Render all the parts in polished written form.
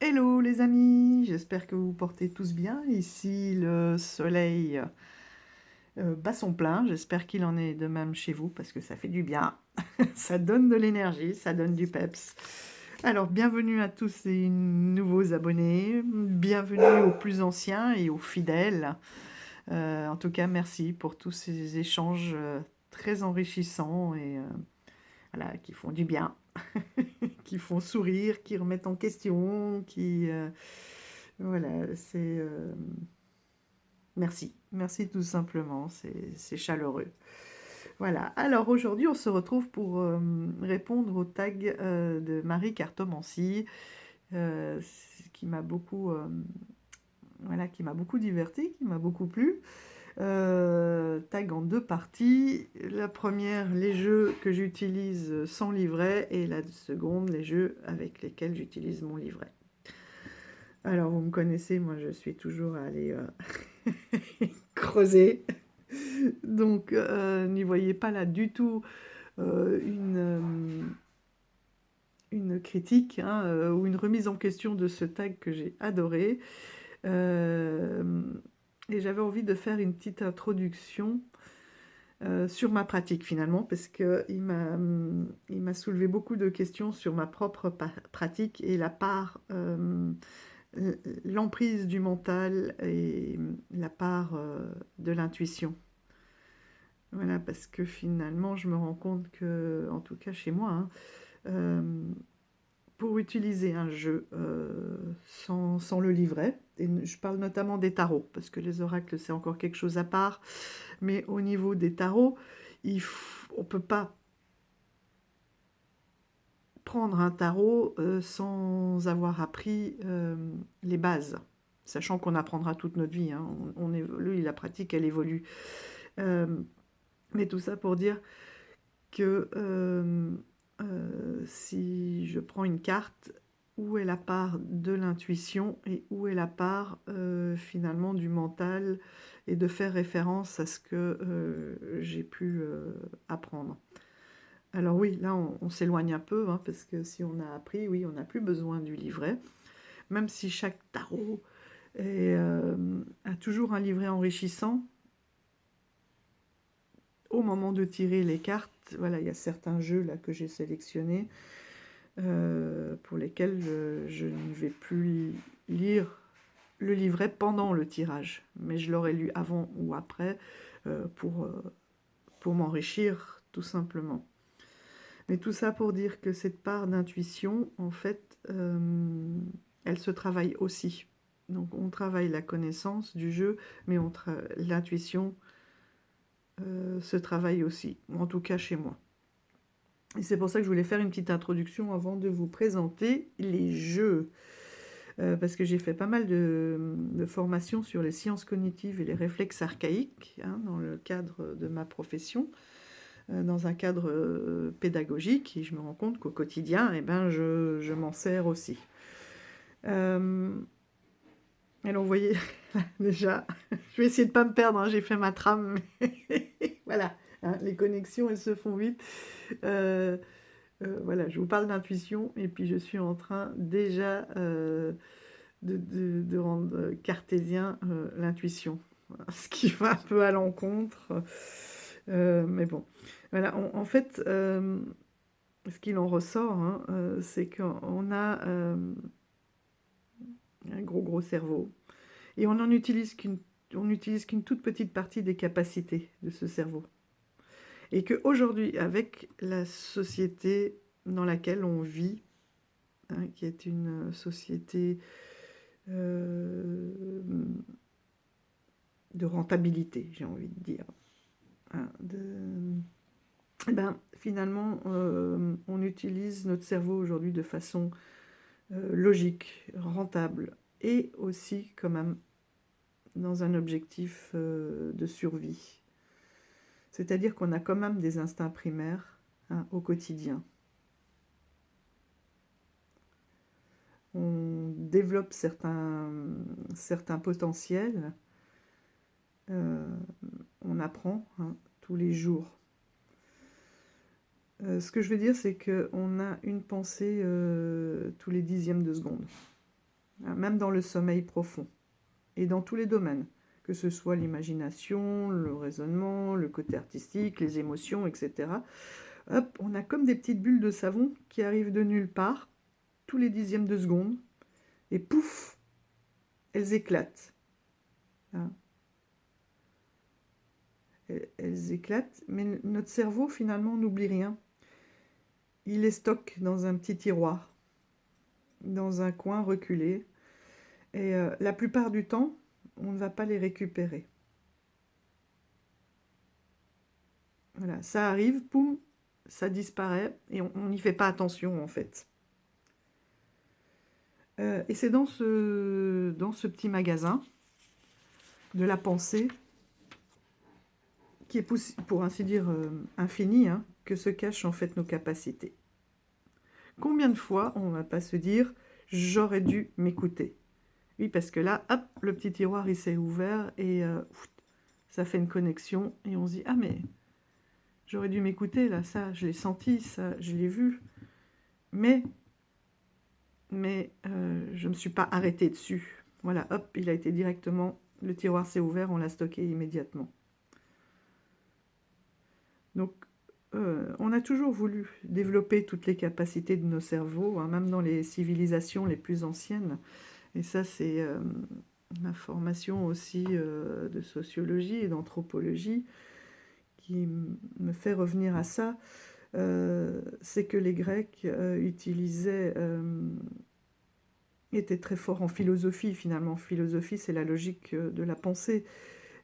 Hello les amis, j'espère que vous portez tous bien. Ici le soleil bat son plein, j'espère qu'il en est de même chez vous parce que ça fait du bien, ça donne de l'énergie, ça donne du peps. Alors bienvenue à tous ces nouveaux abonnés, bienvenue aux plus anciens et aux fidèles. En tout cas merci pour tous ces échanges très enrichissants et voilà, qui font du bien. Qui font sourire, qui remettent en question, voilà, c'est... merci, merci tout simplement, c'est chaleureux. Voilà, alors aujourd'hui on se retrouve pour répondre au tag de Marie Cartomancy, qui m'a beaucoup... voilà, qui m'a beaucoup divertie, qui m'a beaucoup plu. Tag en deux parties. La première, les jeux que j'utilise sans livret, et la seconde, les jeux avec lesquels j'utilise mon livret. Alors, vous me connaissez, moi je suis toujours à aller creuser. Donc, n'y voyez pas là du tout une critique ou une remise en question de ce tag que j'ai adoré. Et j'avais envie de faire une petite introduction sur ma pratique finalement, parce qu'il m'a soulevé beaucoup de questions sur ma propre pratique et la part, l'emprise du mental et la part de l'intuition. Voilà, parce que finalement, je me rends compte que, en tout cas chez moi, pour utiliser un jeu sans le livret, et je parle notamment des tarots, parce que les oracles, c'est encore quelque chose à part, mais au niveau des tarots, on ne peut pas prendre un tarot sans avoir appris les bases, sachant qu'on apprendra toute notre vie, hein. On évolue, la pratique, elle évolue. Mais tout ça pour dire que si je prends une carte, où est la part de l'intuition et où est la part finalement du mental, et de faire référence à ce que j'ai pu apprendre. Alors oui, là on s'éloigne un peu, hein, parce que si on a appris, oui, on n'a plus besoin du livret, même si chaque tarot a toujours un livret enrichissant. Au moment de tirer les cartes, voilà, il y a certains jeux là que j'ai sélectionnés pour lesquels je ne vais plus lire le livret pendant le tirage, mais je l'aurais lu avant ou après pour m'enrichir tout simplement. Mais tout ça pour dire que cette part d'intuition, en fait, elle se travaille aussi. Donc on travaille la connaissance du jeu, mais l'intuition se travaille aussi, en tout cas chez moi. Et c'est pour ça que je voulais faire une petite introduction avant de vous présenter les jeux. Parce que j'ai fait pas mal de formations sur les sciences cognitives et les réflexes archaïques, hein, dans le cadre de ma profession, dans un cadre pédagogique, et je me rends compte qu'au quotidien, eh ben, je m'en sers aussi. Alors vous voyez, déjà, je vais essayer de ne pas me perdre, hein, j'ai fait ma trame, mais voilà, hein, les connexions, elles se font vite. Voilà, je vous parle d'intuition, et puis je suis en train déjà de rendre cartésien l'intuition, ce qui va un peu à l'encontre. Mais bon, voilà, en fait, ce qu'il en ressort, hein, c'est qu'on a un gros cerveau, et on n'utilise qu'une toute petite partie des capacités de ce cerveau. Et qu'aujourd'hui, avec la société dans laquelle on vit, hein, qui est une société de rentabilité, j'ai envie de dire, hein, finalement, on utilise notre cerveau aujourd'hui de façon logique, rentable, et aussi quand même dans un objectif de survie. C'est-à-dire qu'on a quand même des instincts primaires, hein, au quotidien. On développe certains potentiels, on apprend, hein, tous les jours. Ce que je veux dire, c'est qu'on a une pensée tous les dixièmes de seconde. hein, même dans le sommeil profond, et dans tous les domaines, que ce soit l'imagination, le raisonnement, le côté artistique, les émotions, etc. Hop, on a comme des petites bulles de savon qui arrivent de nulle part, tous les dixièmes de seconde, et pouf, elles éclatent. Hein. Elles éclatent, mais notre cerveau, finalement, n'oublie rien. Il les stocke dans un petit tiroir, dans un coin reculé, et la plupart du temps, on ne va pas les récupérer. Voilà, ça arrive, poum, ça disparaît, et on n'y fait pas attention, en fait. Et c'est dans ce petit magasin de la pensée, qui est, pour ainsi dire, infini, hein, que se cachent en fait nos capacités. Combien de fois on ne va pas se dire « j'aurais dû m'écouter ». Oui, parce que là, hop, le petit tiroir, il s'est ouvert et ça fait une connexion et on se dit « ah mais j'aurais dû m'écouter, là, ça, je l'ai senti, ça, je l'ai vu. » Mais je ne me suis pas arrêtée dessus. Voilà, hop, il a été directement, le tiroir s'est ouvert, on l'a stocké immédiatement. Donc, on a toujours voulu développer toutes les capacités de nos cerveaux, hein, même dans les civilisations les plus anciennes. Et ça, c'est ma formation aussi de sociologie et d'anthropologie qui me fait revenir à ça. C'est que les Grecs étaient très forts en philosophie, finalement. Philosophie, c'est la logique de la pensée.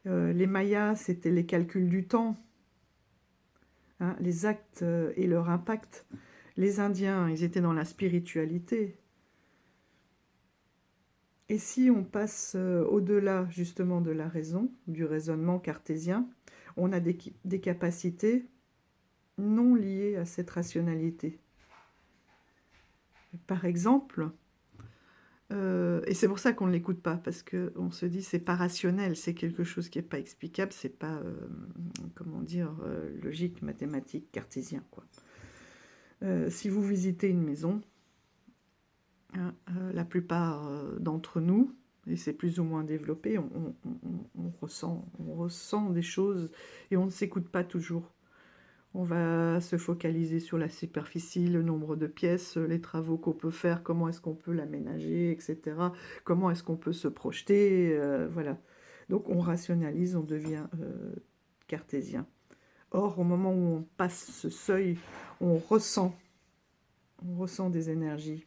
Les Mayas, c'était les calculs du temps. Hein, les actes et leur impact. Les Indiens, ils étaient dans la spiritualité. Et si on passe au-delà justement de la raison, du raisonnement cartésien, on a des capacités non liées à cette rationalité. Par exemple, et c'est pour ça qu'on ne l'écoute pas, parce qu'on se dit c'est pas rationnel, c'est quelque chose qui n'est pas explicable, c'est pas, comment dire, logique, mathématique, cartésien, quoi. Si vous visitez une maison, hein, la plupart d'entre nous, et c'est plus ou moins développé, on ressent des choses et on ne s'écoute pas toujours. On va se focaliser sur la superficie, le nombre de pièces, les travaux qu'on peut faire, comment est-ce qu'on peut l'aménager, etc. Comment est-ce qu'on peut se projeter, voilà. Donc on rationalise, on devient cartésien. Or, au moment où on passe ce seuil, on ressent des énergies,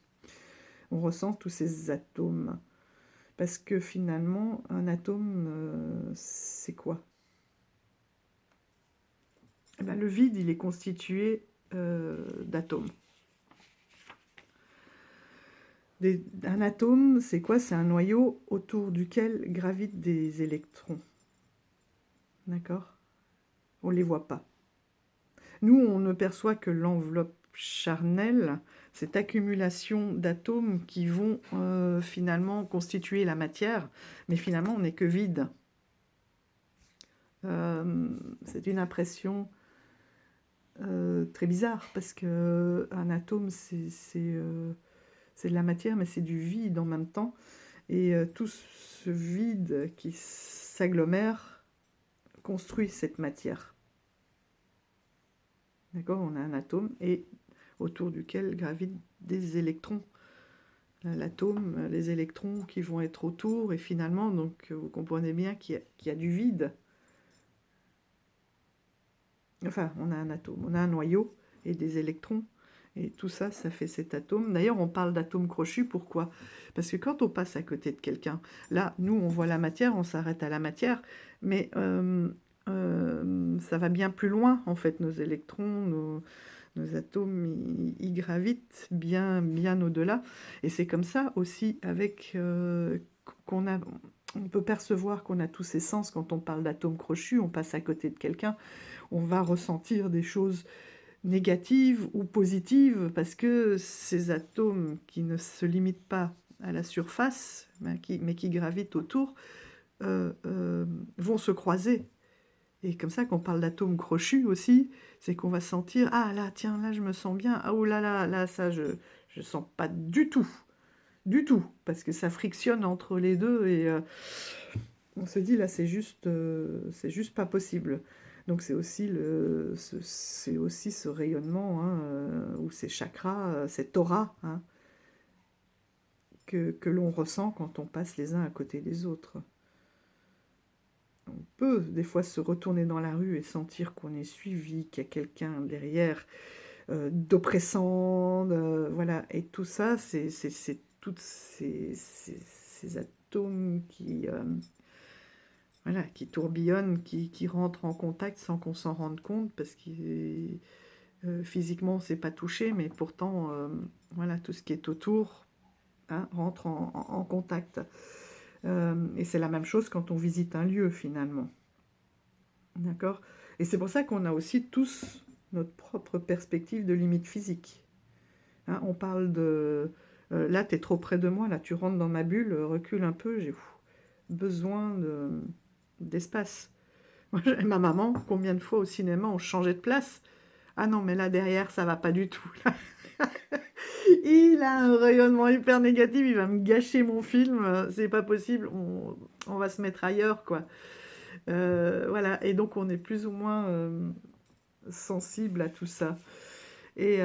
on ressent tous ces atomes. Parce que finalement, un atome, c'est quoi? Eh bien, le vide, il est constitué d'atomes. Un atome, c'est quoi? C'est un noyau autour duquel gravitent des électrons. D'accord? On ne les voit pas. Nous, on ne perçoit que l'enveloppe charnelle, cette accumulation d'atomes qui vont finalement constituer la matière, mais finalement, on n'est que vide. C'est une impression très bizarre, parce qu'un atome, c'est de la matière, mais c'est du vide en même temps. Et tout ce vide qui s'agglomère construit cette matière. D'accord? On a un atome et autour duquel gravitent des électrons. L'atome, les électrons qui vont être autour, et finalement, donc, vous comprenez bien qu'il y a du vide. Enfin, on a un atome, on a un noyau et des électrons. Et tout ça, ça fait cet atome. D'ailleurs, on parle d'atome crochu. Pourquoi? Parce que quand on passe à côté de quelqu'un, là, nous, on voit la matière, on s'arrête à la matière, mais ça va bien plus loin, en fait, nos électrons, nos atomes, ils gravitent bien, bien au-delà. Et c'est comme ça aussi avec on peut percevoir qu'on a tous ces sens quand on parle d'atome crochu, on passe à côté de quelqu'un, on va ressentir des choses négatives ou positives, parce que ces atomes qui ne se limitent pas à la surface, mais qui gravitent autour, vont se croiser. Et comme ça, qu'on parle d'atomes crochus aussi, c'est qu'on va sentir, ah là, tiens, là, je me sens bien, ah oh là là, là, ça, je sens pas du tout. du tout, parce que ça frictionne entre les deux et on se dit là c'est juste pas possible. Donc c'est aussi ce rayonnement hein, ou ces chakras, cette aura hein, que l'on ressent quand on passe les uns à côté des autres. On peut des fois se retourner dans la rue et sentir qu'on est suivi, qu'il y a quelqu'un derrière d'oppressant, voilà. Et tout ça, c'est tous ces atomes voilà, qui tourbillonnent, qui rentrent en contact sans qu'on s'en rende compte, parce que physiquement, on ne s'est pas touché, mais pourtant, voilà, tout ce qui est autour hein, rentre en contact. Et c'est la même chose quand on visite un lieu, finalement. D'accord? Et c'est pour ça qu'on a aussi tous notre propre perspective de limite physique. Hein, on parle de... là, tu es trop près de moi, là, tu rentres dans ma bulle, recule un peu, j'ai besoin d'espace. Moi, ma maman, combien de fois au cinéma on changeait de place? Ah non, mais là, derrière, ça va pas du tout. Il a un rayonnement hyper négatif, il va me gâcher mon film, c'est pas possible, on va se mettre ailleurs, quoi. Voilà, et donc on est plus ou moins sensible à tout ça. Et,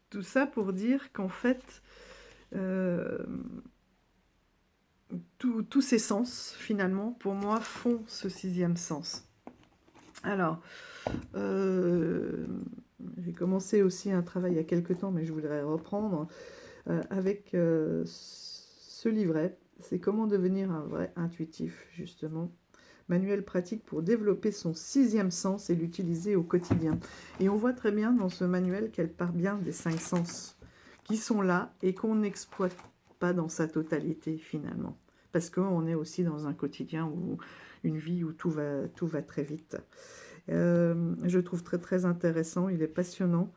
tout ça pour dire qu'en fait, tous ces sens, finalement, pour moi, font ce sixième sens. Alors, j'ai commencé aussi un travail il y a quelques temps, mais je voudrais reprendre avec ce livret. C'est comment devenir un vrai intuitif, justement. Manuel pratique pour développer son sixième sens et l'utiliser au quotidien. Et on voit très bien dans ce manuel qu'elle part bien des 5 sens qui sont là et qu'on n'exploite pas dans sa totalité finalement. Parce qu'on est aussi dans un quotidien ou une vie où tout va très vite. Je le trouve très très intéressant, il est passionnant.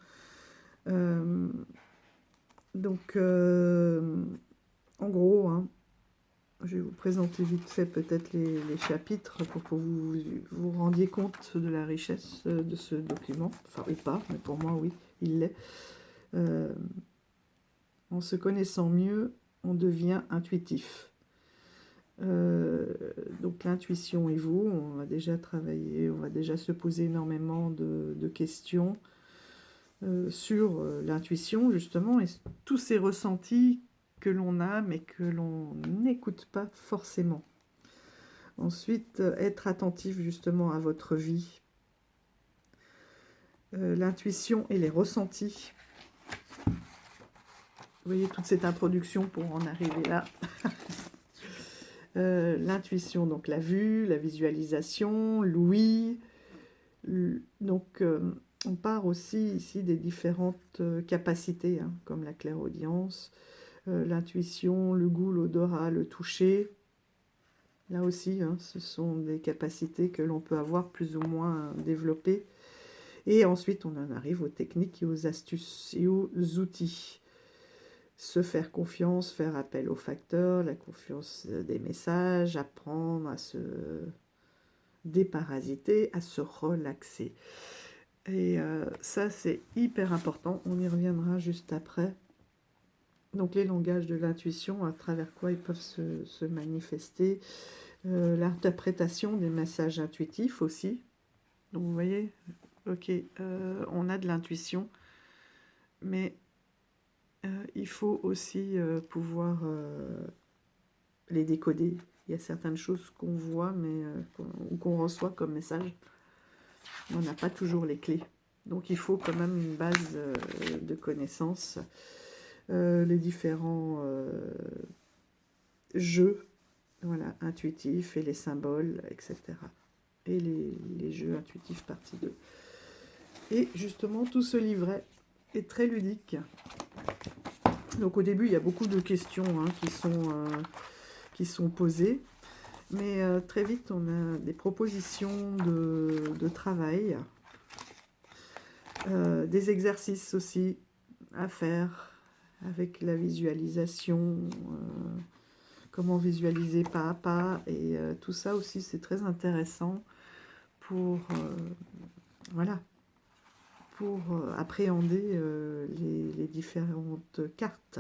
Donc, en gros, hein, je vais vous présenter vite fait peut-être les chapitres pour que vous vous rendiez compte de la richesse de ce document. Enfin, ou pas, mais pour moi, oui, il l'est. En se connaissant mieux, on devient intuitif. Donc l'intuition et vous, on va déjà travailler, on va déjà se poser énormément de questions sur l'intuition, justement, et tous ces ressentis que l'on a, mais que l'on n'écoute pas forcément. Ensuite, être attentif justement à votre vie. L'intuition et les ressentis. Vous voyez toute cette introduction pour en arriver là. L'intuition, donc la vue, la visualisation, l'ouïe. Donc, on part aussi ici des différentes capacités, hein, comme la clairaudience, l'intuition, le goût, l'odorat, le toucher. Là aussi, hein, ce sont des capacités que l'on peut avoir plus ou moins développées. Et ensuite, on en arrive aux techniques et aux astuces et aux outils. Se faire confiance, faire appel aux facteurs, la confiance des messages, apprendre à se déparasiter, à se relaxer. Et ça, c'est hyper important. On y reviendra juste après. Donc, les langages de l'intuition, à travers quoi ils peuvent se manifester. L'interprétation des messages intuitifs aussi. Donc, vous voyez, ok, on a de l'intuition, mais il faut aussi pouvoir les décoder. Il y a certaines choses qu'on voit mais ou qu'on reçoit comme message. On n'a pas toujours les clés. Donc il faut quand même une base de connaissances. Les différents jeux voilà, intuitifs et les symboles, etc. Et les jeux intuitifs partie 2. Et justement, tout ce livret est très ludique. Donc au début, il y a beaucoup de questions hein, qui sont posées. Mais très vite, on a des propositions de travail, des exercices aussi à faire avec la visualisation, comment visualiser pas à pas. Et tout ça aussi, c'est très intéressant pour, voilà, pour appréhender les différentes cartes,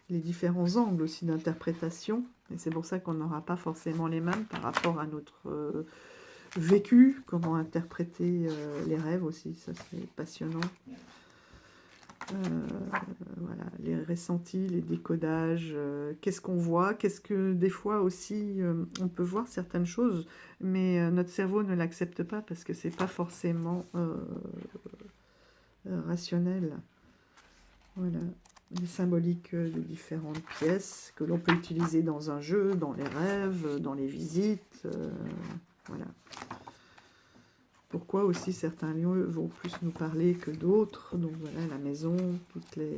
les différents angles aussi d'interprétation. Et c'est pour ça qu'on n'aura pas forcément les mêmes par rapport à notre vécu, comment interpréter les rêves aussi, ça c'est passionnant. Voilà, les ressentis, les décodages, qu'est-ce qu'on voit, qu'est-ce que des fois aussi on peut voir certaines choses, mais notre cerveau ne l'accepte pas parce que c'est pas forcément rationnel. Voilà, les symboliques de différentes pièces que l'on peut utiliser dans un jeu, dans les rêves, dans les visites, voilà. Pourquoi aussi certains lieux vont plus nous parler que d'autres. Donc voilà, la maison, toutes les...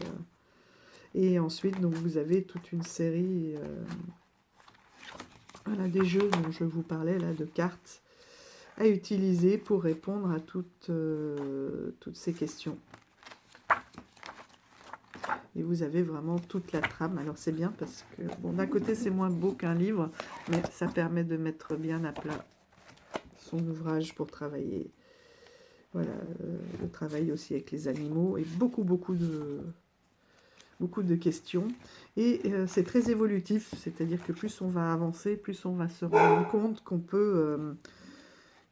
Et ensuite, donc, vous avez toute une série voilà, des jeux dont je vous parlais, là, de cartes à utiliser pour répondre à toutes ces questions. Et vous avez vraiment toute la trame. Alors c'est bien parce que, bon, d'un côté c'est moins beau qu'un livre, mais ça permet de mettre bien à plat son ouvrage pour travailler. Voilà, le travail aussi avec les animaux et beaucoup de questions. Et c'est très évolutif, c'est-à-dire que plus on va avancer, plus on va se rendre compte qu'on peut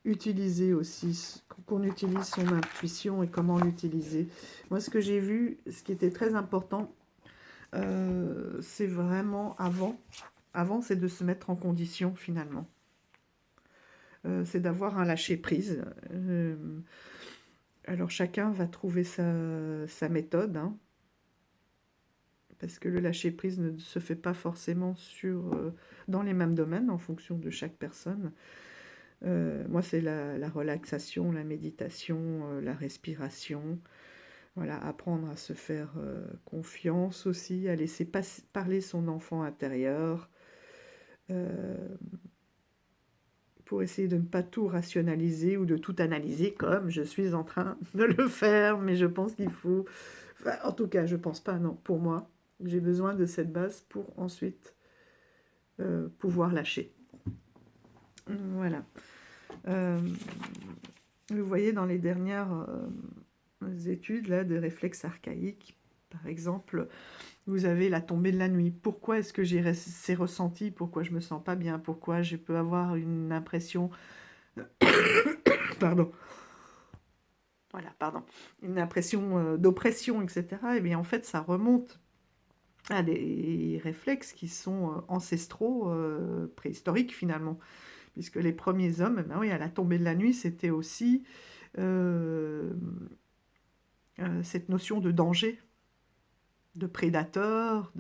utiliser aussi, qu'on utilise son intuition et comment l'utiliser. Moi, ce que j'ai vu, ce qui était très important, c'est vraiment avant. Avant, c'est de se mettre en condition finalement. C'est d'avoir un lâcher-prise. Alors chacun va trouver sa méthode, hein, parce que le lâcher-prise ne se fait pas forcément dans les mêmes domaines en fonction de chaque personne. Moi, c'est la relaxation, la méditation, la respiration. Voilà, apprendre à se faire confiance aussi, à laisser parler son enfant intérieur, pour essayer de ne pas tout rationaliser ou de tout analyser comme je suis en train de le faire, mais je pense qu'il faut... Enfin, en tout cas, je pense pas, non, pour moi, j'ai besoin de cette base pour ensuite pouvoir lâcher. Voilà. Vous voyez dans les dernières études là, de réflexes archaïques, par exemple, vous avez la tombée de la nuit. Pourquoi est-ce que j'ai ces ressentis? Pourquoi je me sens pas bien? Pourquoi je peux avoir une impression... pardon. Voilà, pardon. Une impression d'oppression, etc. Et bien en fait, ça remonte à des réflexes qui sont ancestraux, préhistoriques finalement. Puisque les premiers hommes, ben oui, à la tombée de la nuit, c'était aussi cette notion de danger, de prédateur,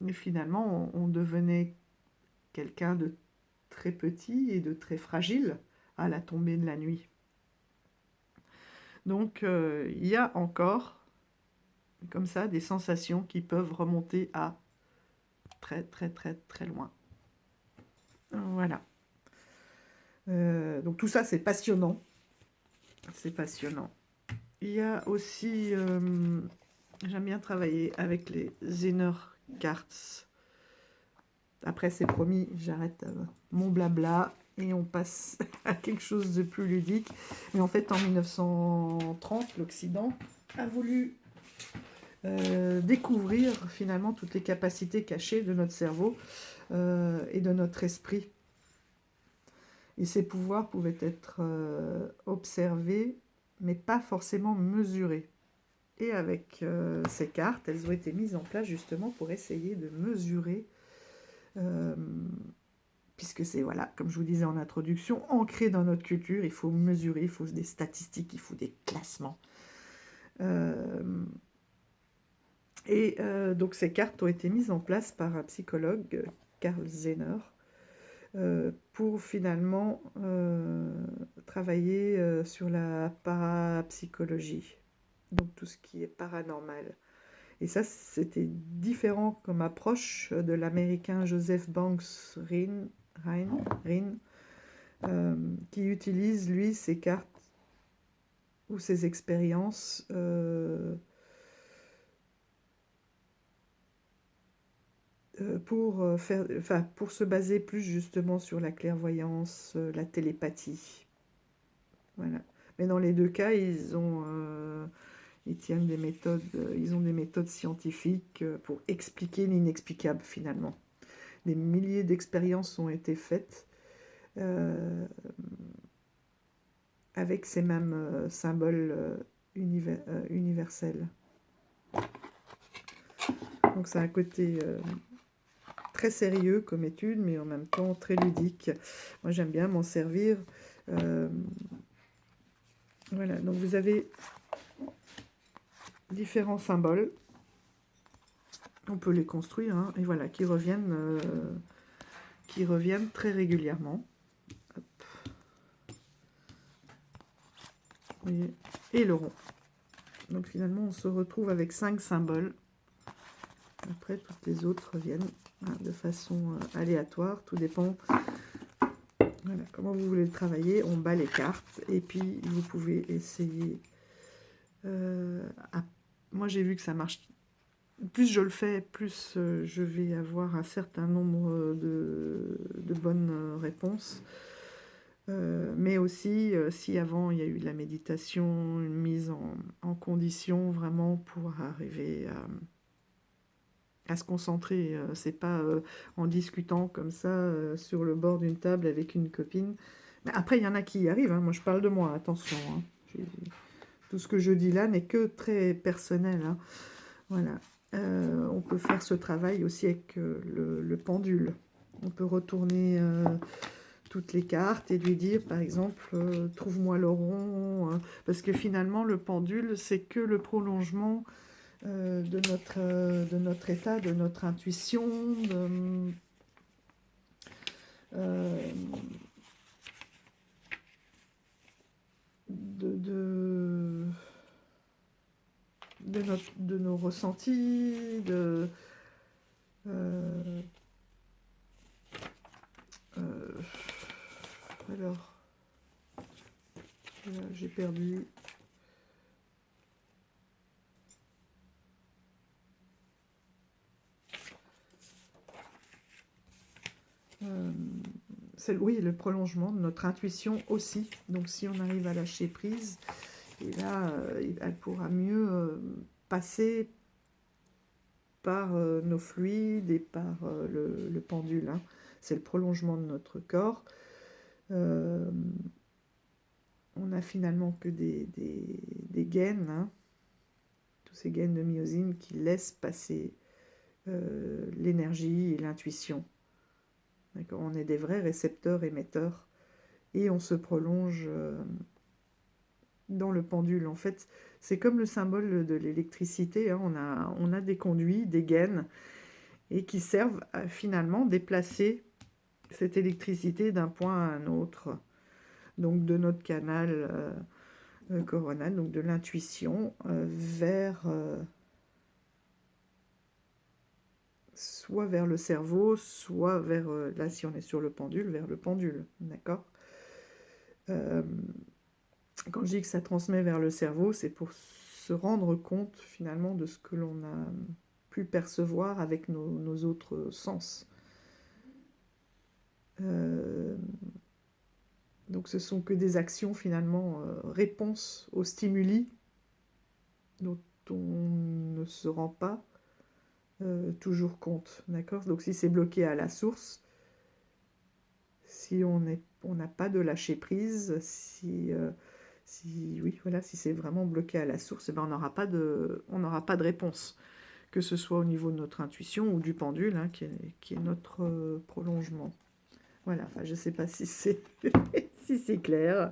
et finalement, on devenait quelqu'un de très petit et de très fragile à la tombée de la nuit. Donc, il y a encore, comme ça, des sensations qui peuvent remonter à très, très, très, très loin. Voilà. Donc, tout ça, c'est passionnant. C'est passionnant. Il y a aussi... j'aime bien travailler avec les Zener Cards. Après, c'est promis, j'arrête mon blabla et on passe à quelque chose de plus ludique. Mais en fait, en 1930, l'Occident a voulu découvrir finalement toutes les capacités cachées de notre cerveau et de notre esprit. Et ces pouvoirs pouvaient être observés, mais pas forcément mesurés. Et avec ces cartes, elles ont été mises en place justement pour essayer de mesurer, puisque c'est, voilà, comme je vous disais en introduction, ancré dans notre culture, il faut mesurer, il faut des statistiques, il faut des classements. Donc ces cartes ont été mises en place par un psychologue, Carl Zener, pour finalement travailler sur la parapsychologie, donc tout ce qui est paranormal. Et ça, c'était différent comme approche de l'américain Joseph Banks Rhine, qui utilise, lui, ses cartes ou ses expériences pour se baser plus justement sur la clairvoyance, la télépathie. Voilà. Mais dans les deux cas, ils tiennent des méthodes, ils ont des méthodes scientifiques pour expliquer l'inexplicable finalement. Des milliers d'expériences ont été faites avec ces mêmes symboles universels. Donc ça a un côté très sérieux comme étude, mais en même temps très ludique. Moi j'aime bien m'en servir. Voilà, donc vous avez différents symboles. On peut les construire, hein, et voilà, qui reviennent très régulièrement. Hop. Vous voyez, et le rond. Donc finalement, on se retrouve avec 5 symboles. Après, toutes les autres reviennent de façon aléatoire. Tout dépend voilà, comment vous voulez le travailler. On bat les cartes et puis vous pouvez essayer. Moi, j'ai vu que ça marche. Plus je le fais, plus je vais avoir un certain nombre de bonnes réponses. Mais aussi, si avant il y a eu de la méditation, une mise en condition vraiment pour arriver à se concentrer. C'est pas en discutant comme ça sur le bord d'une table avec une copine. Mais après, il y en a qui y arrivent. Hein. Moi, je parle de moi, attention. Hein. Tout ce que je dis là n'est que très personnel. Hein. Voilà. On peut faire ce travail aussi avec le pendule. On peut retourner toutes les cartes et lui dire, par exemple, trouve-moi le rond. Parce que finalement, le pendule, c'est que le prolongement de notre état, de notre intuition, de nos ressentis, alors, voilà, j'ai perdu. Oui, le prolongement de notre intuition aussi. Donc si on arrive à lâcher prise, et là, elle pourra mieux passer par nos fluides et par le pendule. Hein. C'est le prolongement de notre corps. On n'a finalement que des gaines, hein, tous ces gaines de myosine qui laissent passer l'énergie et l'intuition. On est des vrais récepteurs émetteurs et on se prolonge dans le pendule. En fait, c'est comme le symbole de l'électricité. Hein. On a des conduits, des gaines, et qui servent à finalement déplacer cette électricité d'un point à un autre. Donc de notre canal coronal, donc de l'intuition, vers soit vers le cerveau, soit vers, là si on est sur le pendule, vers le pendule, d'accord. Quand je dis que ça transmet vers le cerveau, c'est pour se rendre compte finalement de ce que l'on a pu percevoir avec nos autres sens. Donc ce sont que des actions finalement, réponses aux stimuli dont on ne se rend pas toujours compte, d'accord. Donc si c'est bloqué à la source, si on n'a pas de lâcher prise, si c'est vraiment bloqué à la source, ben on n'aura pas de réponse, que ce soit au niveau de notre intuition ou du pendule, hein, qui est notre prolongement. Voilà, enfin, je ne sais pas si c'est si c'est clair.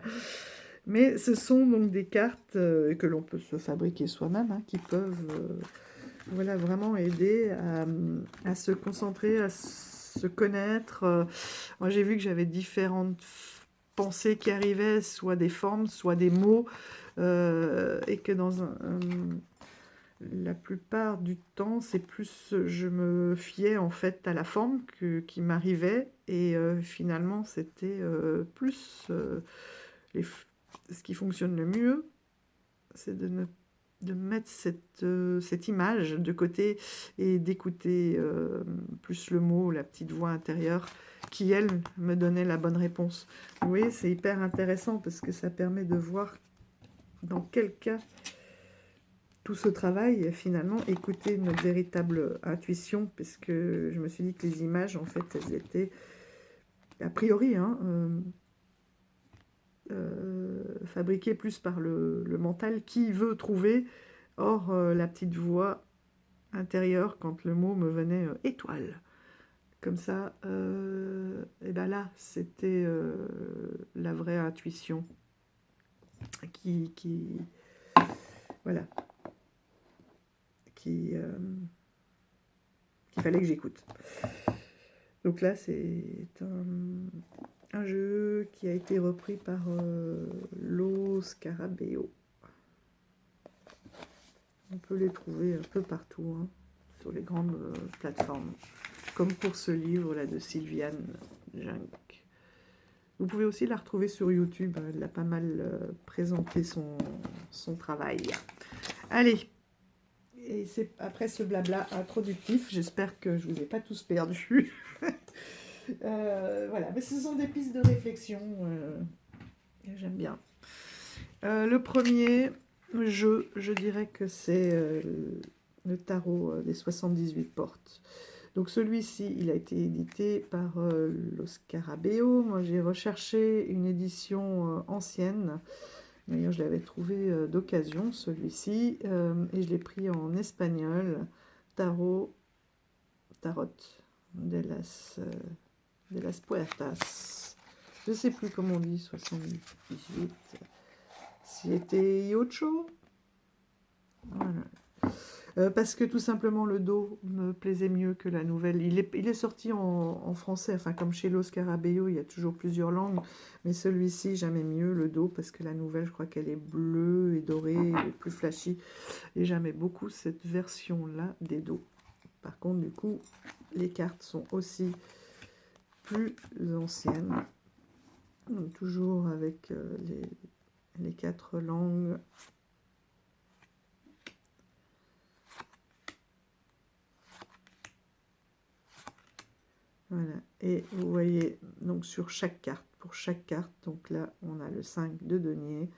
Mais ce sont donc des cartes que l'on peut se fabriquer soi-même, hein, qui peuvent voilà, vraiment aider à se concentrer, à se connaître. Moi, j'ai vu que j'avais différentes pensées qui arrivaient, soit des formes, soit des mots, et que dans la plupart du temps, c'est plus, je me fiais en fait à la forme qui m'arrivait, et finalement, c'était plus ce qui fonctionne le mieux, c'est de mettre cette image de côté et d'écouter plus le mot, la petite voix intérieure qui, elle, me donnait la bonne réponse. Vous voyez, c'est hyper intéressant parce que ça permet de voir dans quel cas tout ce travail, finalement, écouter notre véritable intuition, parce que je me suis dit que les images, en fait, elles étaient, a priori, hein, fabriquées plus par le mental qui veut trouver. Or, la petite voix intérieure, quand le mot me venait étoile, comme ça, et ben là, c'était la vraie intuition qui voilà, qu'il fallait que j'écoute. Donc là, c'est un jeu qui a été repris par Lo Scarabeo. On peut les trouver un peu partout, hein, sur les grandes plateformes, comme pour ce livre là de Sylviane Junk. Vous pouvez aussi la retrouver sur YouTube, elle a pas mal présenté son travail. Allez, et c'est après ce blabla introductif, j'espère que je ne vous ai pas tous perdus. Voilà, mais ce sont des pistes de réflexion, j'aime bien. Le premier jeu, je dirais que c'est le tarot des 78 portes. Donc celui-ci, il a été édité par Lo Scarabeo. Moi, j'ai recherché une édition ancienne. D'ailleurs, je l'avais trouvé d'occasion, celui-ci. Et je l'ai pris en espagnol. Tarot de las Puertas. Je ne sais plus comment on dit, 78. Siete y ocho. Voilà. Parce que tout simplement le dos me plaisait mieux que la nouvelle. Il est sorti en français, enfin comme chez Lo Scarabeo, il y a toujours plusieurs langues, mais celui-ci j'aimais mieux le dos parce que la nouvelle, je crois qu'elle est bleue et dorée, et plus flashy, et j'aimais beaucoup cette version-là des dos. Par contre, du coup, les cartes sont aussi plus anciennes, donc toujours avec les 4 langues. Voilà, et vous voyez, donc sur chaque carte, pour chaque carte, donc là, on a le 5 de denier,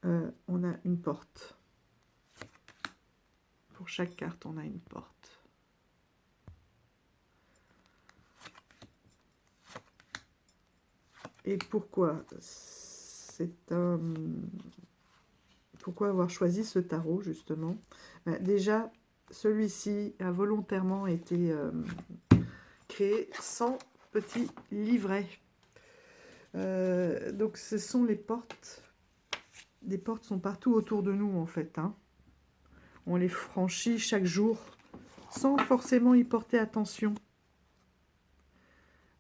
on a une porte. Pour chaque carte, on a une porte. Et pourquoi pourquoi avoir choisi ce tarot, justement? Déjà, celui-ci a volontairement été créé sans petit livret. Donc ce sont les portes. Les portes sont partout autour de nous, en fait, hein. On les franchit chaque jour sans forcément y porter attention.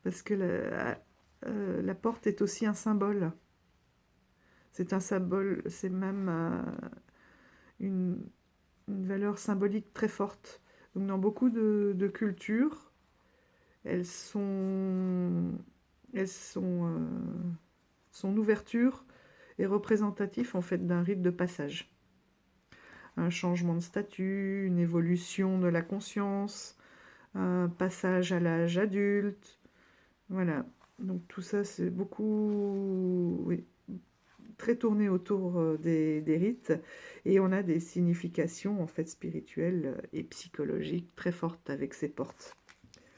Parce que la porte est aussi un symbole. C'est un symbole, c'est même une valeur symbolique très forte. Donc dans beaucoup de cultures, son ouverture est représentative en fait d'un rite de passage. Un changement de statut, une évolution de la conscience, un passage à l'âge adulte. Voilà, donc tout ça c'est beaucoup, oui, très tourné autour des rites, et on a des significations en fait spirituelles et psychologiques très fortes avec ces portes.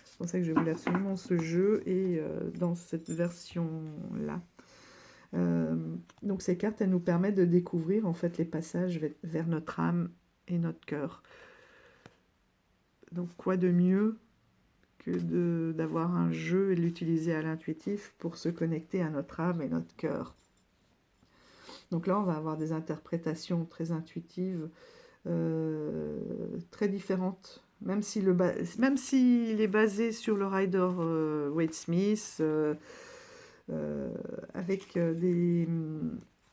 C'est pour ça que je voulais absolument ce jeu, et dans cette version-là. Donc ces cartes, elles nous permettent de découvrir en fait les passages vers notre âme et notre cœur. Donc quoi de mieux que d'avoir un jeu et de l'utiliser à l'intuitif pour se connecter à notre âme et notre cœur. Donc là, on va avoir des interprétations très intuitives, très différentes. Même s'il est basé sur le Rider-Waite-Smith, avec des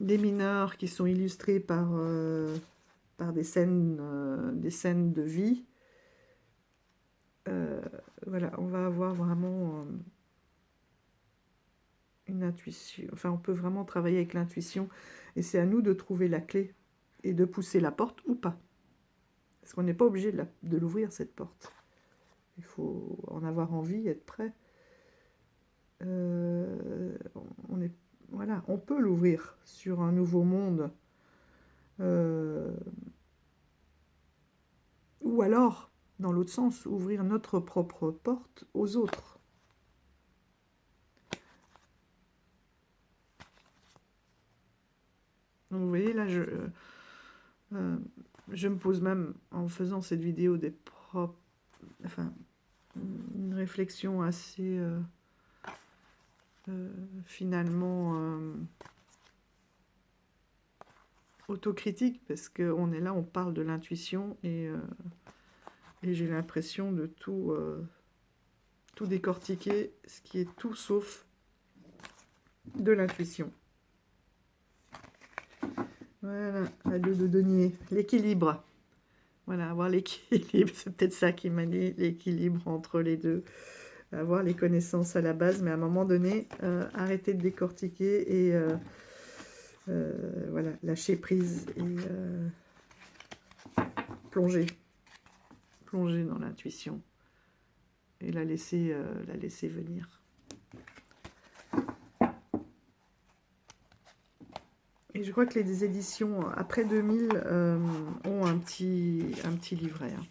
mineurs qui sont illustrés par des scènes de vie. Voilà, on va avoir vraiment une intuition. Enfin, on peut vraiment travailler avec l'intuition, et c'est à nous de trouver la clé et de pousser la porte ou pas. Parce qu'on n'est pas obligé de l'ouvrir, cette porte. Il faut en avoir envie, être prêt. Voilà, on peut l'ouvrir sur un nouveau monde Ou alors, dans l'autre sens, ouvrir notre propre porte aux autres. Donc, vous voyez, là, je me pose même, en faisant cette vidéo, une réflexion assez, finalement, autocritique, parce qu'on est là, on parle de l'intuition, et j'ai l'impression de tout décortiquer, ce qui est tout sauf de l'intuition. Voilà, la 2 de denier, l'équilibre. Voilà, avoir l'équilibre, c'est peut-être ça qui m'a dit, l'équilibre entre les deux. Avoir les connaissances à la base, mais à un moment donné, arrêter de décortiquer et voilà, lâcher prise et plonger dans l'intuition et la laisser venir. Et je crois que les éditions après 2000 ont un petit livret. Hein.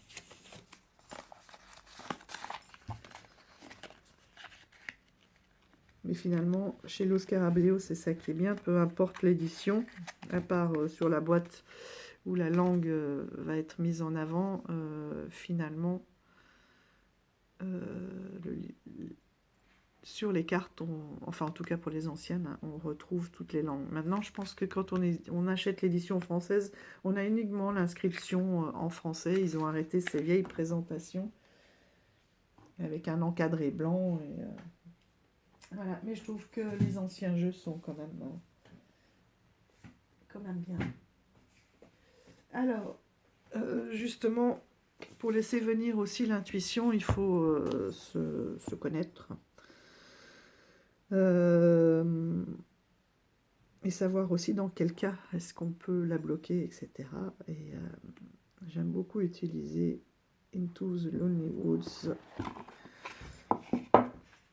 Mais finalement, chez Los Carablios, c'est ça qui est bien, peu importe l'édition, à part sur la boîte où la langue va être mise en avant, finalement, sur les cartes, enfin en tout cas pour les anciennes, hein, on retrouve toutes les langues. Maintenant, je pense que quand on achète l'édition française, on a uniquement l'inscription en français. Ils ont arrêté ces vieilles présentations avec un encadré blanc. Et, voilà. Mais je trouve que les anciens jeux sont quand même bien. Alors, justement, pour laisser venir aussi l'intuition, il faut se connaître. Et savoir aussi dans quel cas est-ce qu'on peut la bloquer, etc. Et j'aime beaucoup utiliser Into the Lonely Woods,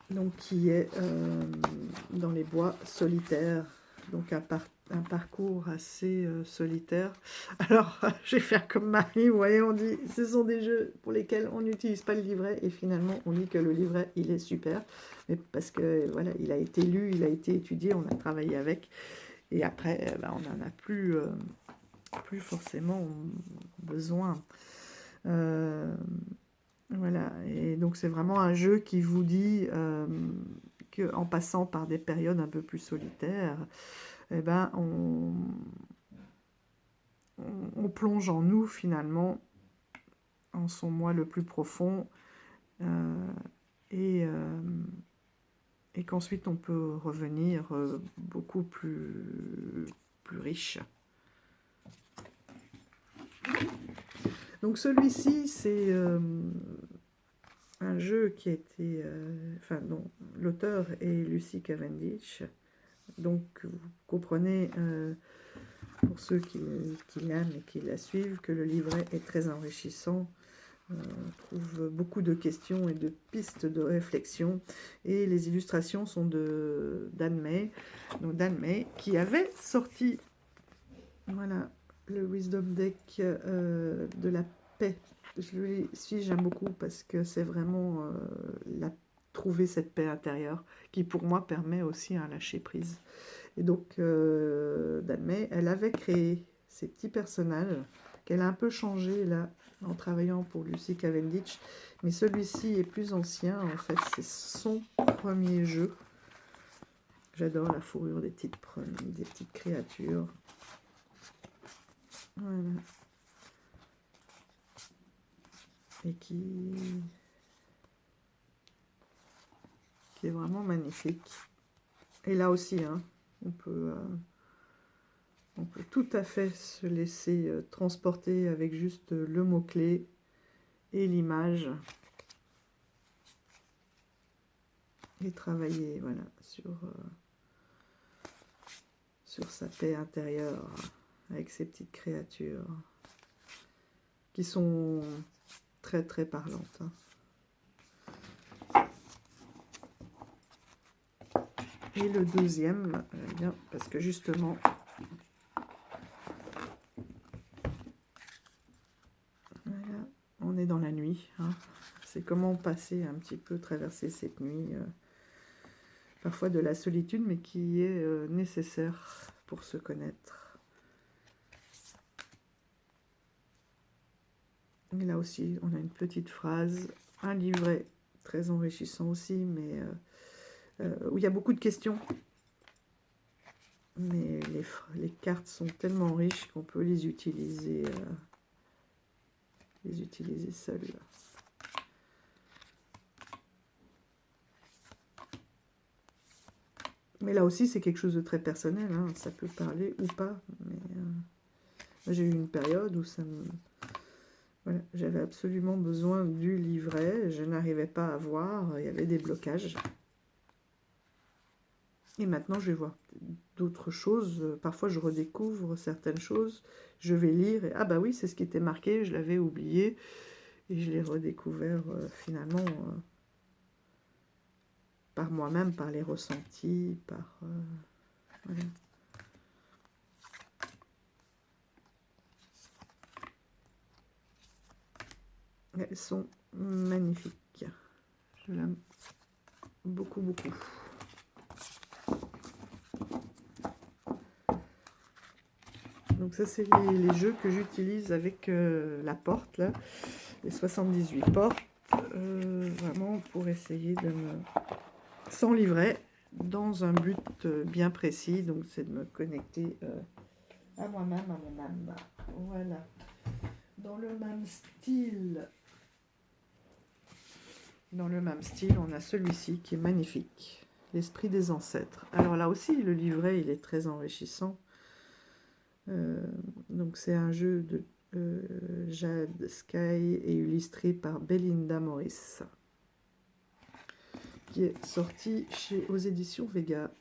donc qui est dans les bois solitaires, donc un parcours assez solitaire. Alors, je vais faire comme Marie, vous voyez, on dit, ce sont des jeux pour lesquels on n'utilise pas le livret, et finalement, on dit que le livret, il est super, mais parce que, voilà, il a été lu, il a été étudié, on a travaillé avec, et après, on n'en a plus forcément besoin. Voilà, et donc c'est vraiment un jeu qui vous dit qu'en passant par des périodes un peu plus solitaires, eh ben, on plonge en nous finalement, en son moi le plus profond, et qu'ensuite on peut revenir beaucoup plus riche. Donc celui-ci, c'est un jeu qui a été... l'auteur est Lucy Cavendish. Donc vous comprenez, pour ceux qui l'aiment et qui la suivent, que le livret est très enrichissant. On trouve beaucoup de questions et de pistes de réflexion. Et les illustrations sont de Dan May. Donc Dan May qui avait sorti... Voilà, le Wisdom Deck de la paix. J'aime beaucoup parce que c'est vraiment trouver cette paix intérieure qui pour moi permet aussi un lâcher prise. Et donc Dan May, elle avait créé ces petits personnages qu'elle a un peu changé là en travaillant pour Lucy Cavendish, mais celui-ci est plus ancien en fait, c'est son premier jeu. J'adore la fourrure des petites créatures. Voilà. Et qui est vraiment magnifique. Et là aussi, hein, on peut tout à fait se laisser transporter avec juste le mot-clé et l'image. Et travailler, voilà, sur sa paix intérieure avec ces petites créatures qui sont très très parlantes. Et le deuxième, bien, parce que justement, nuit. Hein. C'est comment passer un petit peu, traverser cette nuit, parfois de la solitude, mais qui est nécessaire pour se connaître. Et là aussi, on a une petite phrase, un livret très enrichissant aussi, mais où il y a beaucoup de questions. Mais les cartes sont tellement riches qu'on peut les utiliser seules. Mais là aussi, c'est quelque chose de très personnel. Hein. Ça peut parler ou pas. Mais j'ai eu une période où ça me... Voilà, j'avais absolument besoin du livret. Je n'arrivais pas à voir. Il y avait des blocages. Et maintenant, je vais voir d'autres choses. Parfois, je redécouvre certaines choses. Je vais lire. Et, ah bah oui, c'est ce qui était marqué. Je l'avais oublié. Et je l'ai redécouvert finalement... par moi-même, par les ressentis, par... voilà. Elles sont magnifiques. Je l'aime beaucoup, beaucoup. Donc ça, c'est les jeux que j'utilise avec la porte, là, les 78 portes, vraiment pour essayer de me... sans livret, dans un but bien précis, donc c'est de me connecter à moi-même, à mon âme. Voilà. Dans le même style, on a celui-ci qui est magnifique, l'esprit des ancêtres. Alors là aussi, le livret, il est très enrichissant. Donc c'est un jeu de Jade Sky et illustré par Belinda Morris, qui est sorti aux éditions Vega.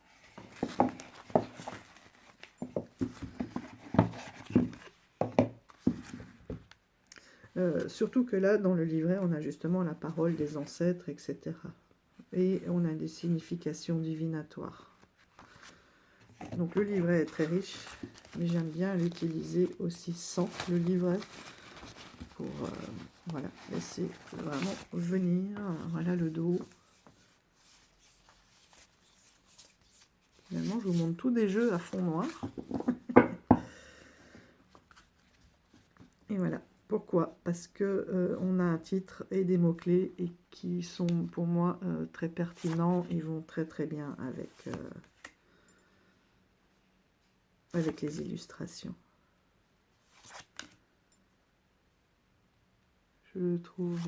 Surtout que là, dans le livret, on a justement la parole des ancêtres, etc. Et on a des significations divinatoires. Donc le livret est très riche, mais j'aime bien l'utiliser aussi sans le livret, pour voilà, laisser vraiment venir. Voilà le dos. Finalement, je vous montre tous des jeux à fond noir. Et voilà. Pourquoi? Parce que on a un titre et des mots-clés et qui sont pour moi très pertinents. Ils vont très très bien avec les illustrations. Je le trouve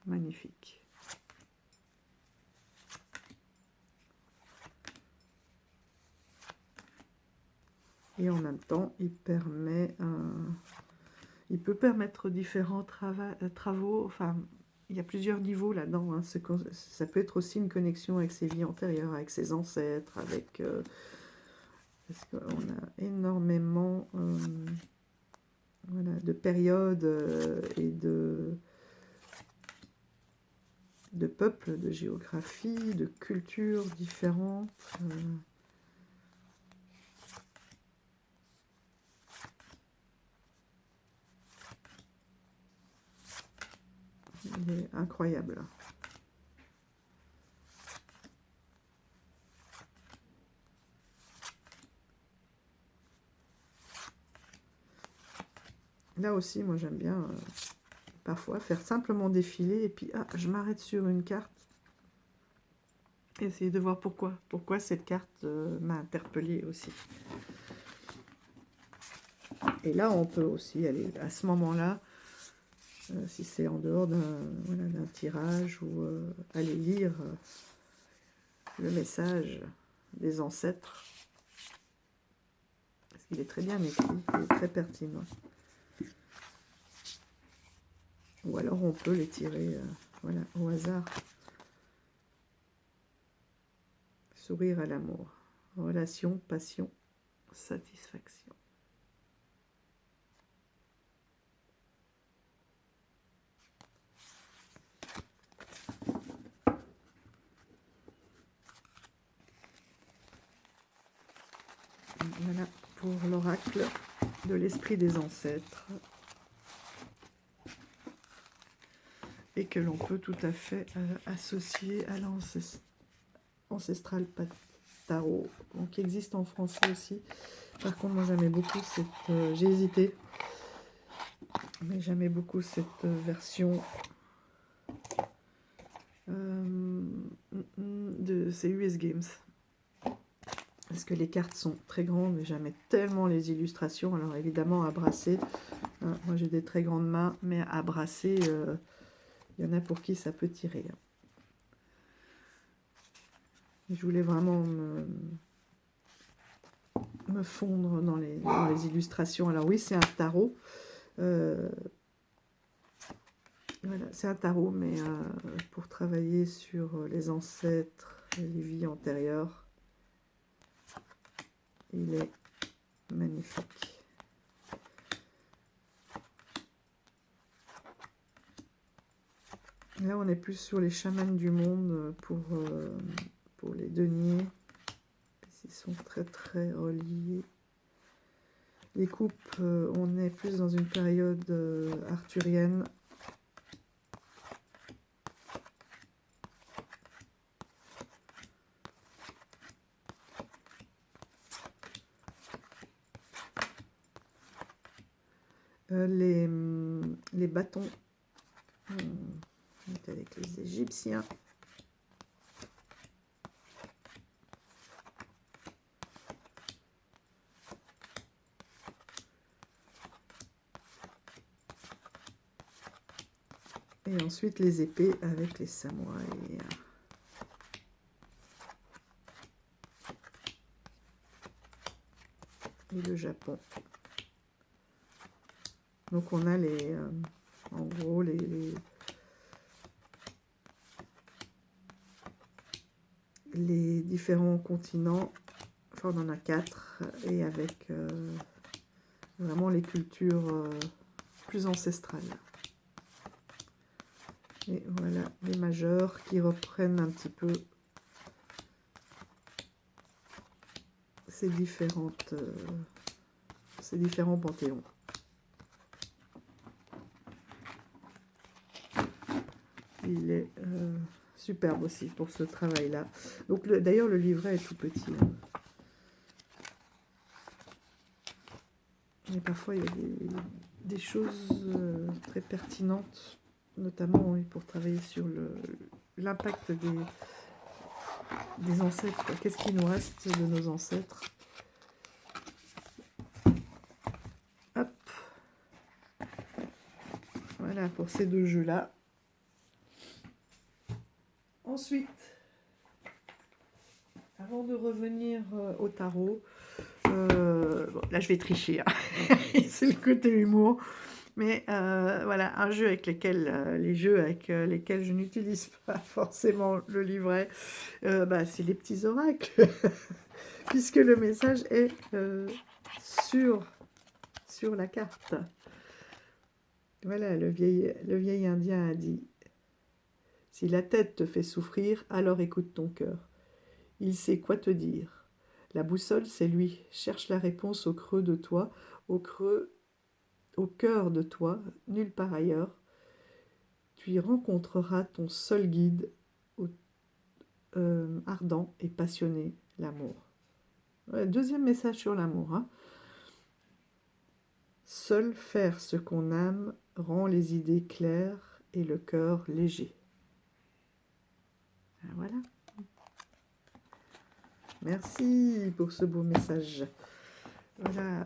magnifique. Et en même temps, il peut permettre différents travaux. Enfin, il y a plusieurs niveaux là-dedans. Hein. Ça peut être aussi une connexion avec ses vies antérieures, avec ses ancêtres, avec... parce qu'on a énormément voilà, de périodes et de peuples, de géographie, de cultures différentes. Il est incroyable. Là aussi, moi j'aime bien parfois faire simplement défiler et puis je m'arrête sur une carte. Essayer de voir pourquoi cette carte m'a interpellée aussi. Et là, on peut aussi aller à ce moment-là, si c'est en dehors d'un tirage, ou aller lire le message des ancêtres. Parce qu'il est très bien écrit, il est très pertinent. Ou alors on peut les tirer voilà, au hasard. Sourire à l'amour. Relation, passion, satisfaction. Voilà pour l'oracle de l'esprit des ancêtres. et que l'on peut tout à fait associer à l'Ancestral Tarot, donc qui existe en français aussi. Par contre, moi j'aimais beaucoup cette... j'ai hésité, mais j'aimais beaucoup cette version de ces US Games. Parce que les cartes sont très grandes et j'aimais tellement les illustrations. Alors évidemment à brasser, hein, moi j'ai des très grandes mains, mais à brasser, il y en a pour qui ça peut tirer. Je voulais vraiment me fondre dans les illustrations. Alors oui, c'est un tarot. Voilà, c'est un tarot, mais pour travailler sur les ancêtres, les vies antérieures, il est magnifique. Là, on est plus sur les chamans du monde pour les deniers. Ils sont très très reliés. Les coupes, on est plus dans une période arthurienne. Les bâtons, avec les Égyptiens. Et ensuite les épées avec les samouraïs. Et le Japon. Donc on a en gros les différents continents. Enfin on en a 4 et avec vraiment les cultures plus ancestrales. Et voilà les majeurs qui reprennent un petit peu ces différents panthéons. Il est superbe aussi pour ce travail-là. Donc d'ailleurs, le livret est tout petit. Hein. Et parfois, il y a des choses très pertinentes, notamment oui, pour travailler sur l'impact des ancêtres. Qu'est-ce qui nous reste de nos ancêtres? Hop. Voilà pour ces 2 jeux-là. Ensuite, avant de revenir au tarot, bon, là je vais tricher, hein. C'est le côté humour, mais voilà, un jeu avec les jeux avec lesquels je n'utilise pas forcément le livret, c'est les petits oracles, puisque le message est sur la carte. Voilà, le vieil Indien a dit: si la tête te fait souffrir, alors écoute ton cœur. Il sait quoi te dire. La boussole, c'est lui. Cherche la réponse au creux de toi, au cœur de toi, nulle part ailleurs. Tu y rencontreras ton seul guide, ardent et passionné, l'amour. Ouais, 2e message sur l'amour. Hein. Seul faire ce qu'on aime rend les idées claires et le cœur léger. Voilà. Merci pour ce beau message. Voilà.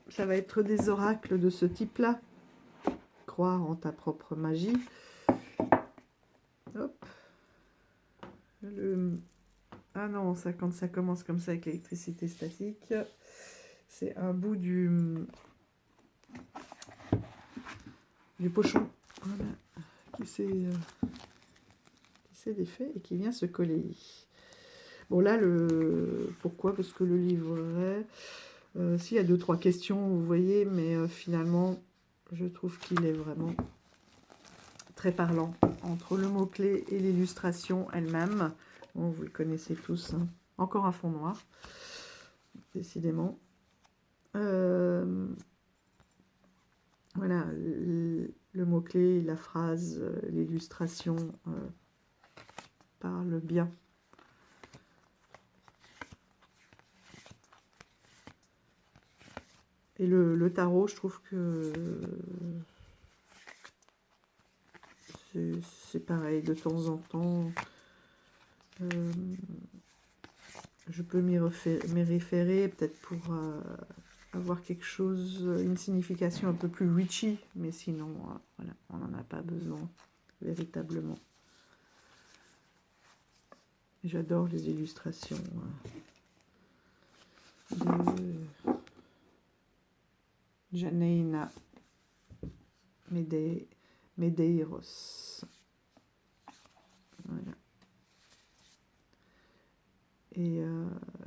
Ça va être des oracles de ce type-là. Croire en ta propre magie. Hop. Ah non, ça, quand ça commence comme ça avec l'électricité statique, c'est un bout du pochon. Voilà. Qui s'est défait et qui vient se coller. Bon là, pourquoi? Parce que le livret, s'il y a 2-3 questions, vous voyez, mais finalement, je trouve qu'il est vraiment très parlant. Entre le mot-clé et l'illustration elle-même, bon, vous le connaissez tous, hein. Encore un fond noir, décidément. Voilà, le mot mots-clés, la phrase, l'illustration parlent bien. Et le tarot, je trouve que c'est pareil, de temps en temps, je peux m'y référer, peut-être pour avoir quelque chose, une signification un peu plus witchy, mais sinon, voilà, on n'en a pas besoin, véritablement. J'adore les illustrations de Janaína Medeiros. Voilà. Et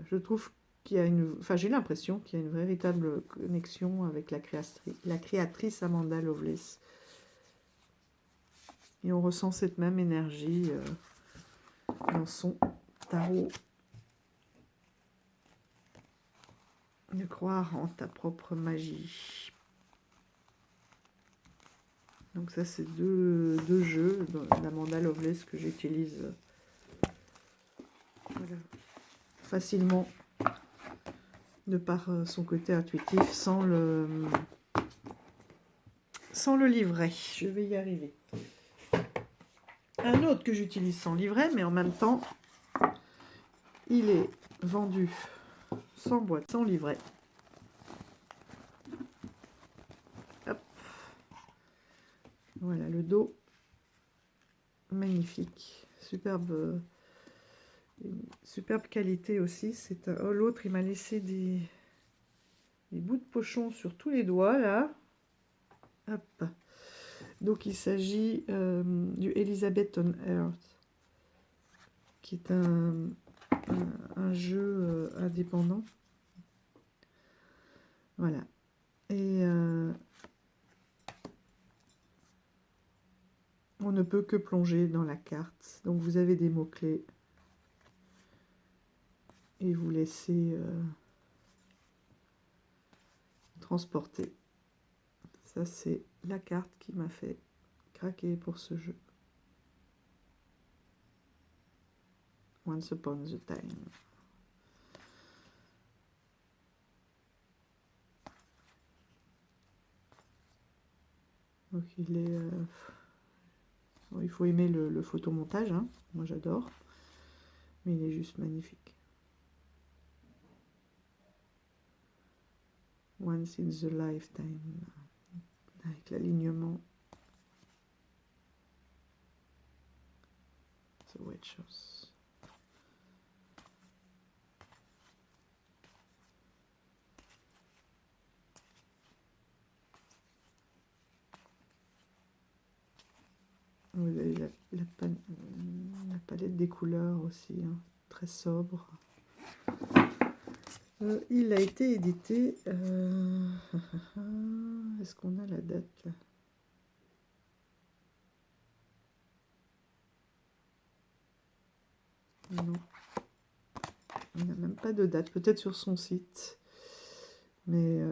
je trouve qu'il y a une... Enfin, j'ai l'impression qu'il y a une véritable connexion avec la créatrice Amanda Lovelace. Et on ressent cette même énergie dans son tarot. De croire en ta propre magie. Donc ça, c'est deux jeux d'Amanda Lovelace que j'utilise voilà, facilement de par son côté intuitif sans le livret. Je vais y arriver. Un autre que j'utilise sans livret, mais en même temps, il est vendu sans boîte, sans livret. Hop. Voilà, le dos, magnifique, superbe qualité aussi. C'est l'autre, il m'a laissé des bouts de pochon sur tous les doigts, là. Hop. Donc, il s'agit du Elizabeth on Earth, qui est un jeu indépendant. Voilà. Et on ne peut que plonger dans la carte. Donc, vous avez des mots-clés. Et vous laissez transporter. Ça, c'est la carte qui m'a fait craquer pour ce jeu. Once Upon a Time. Donc il est... bon, il faut aimer le photomontage, hein. Moi j'adore. Mais il est juste magnifique. Once in the lifetime. Avec l'alignement. The Witchers. Vous avez la palette des couleurs aussi, hein, très sobre. Il a été édité... Est-ce qu'on a la date là? Non. Il n'y a même pas de date. Peut-être sur son site. Mais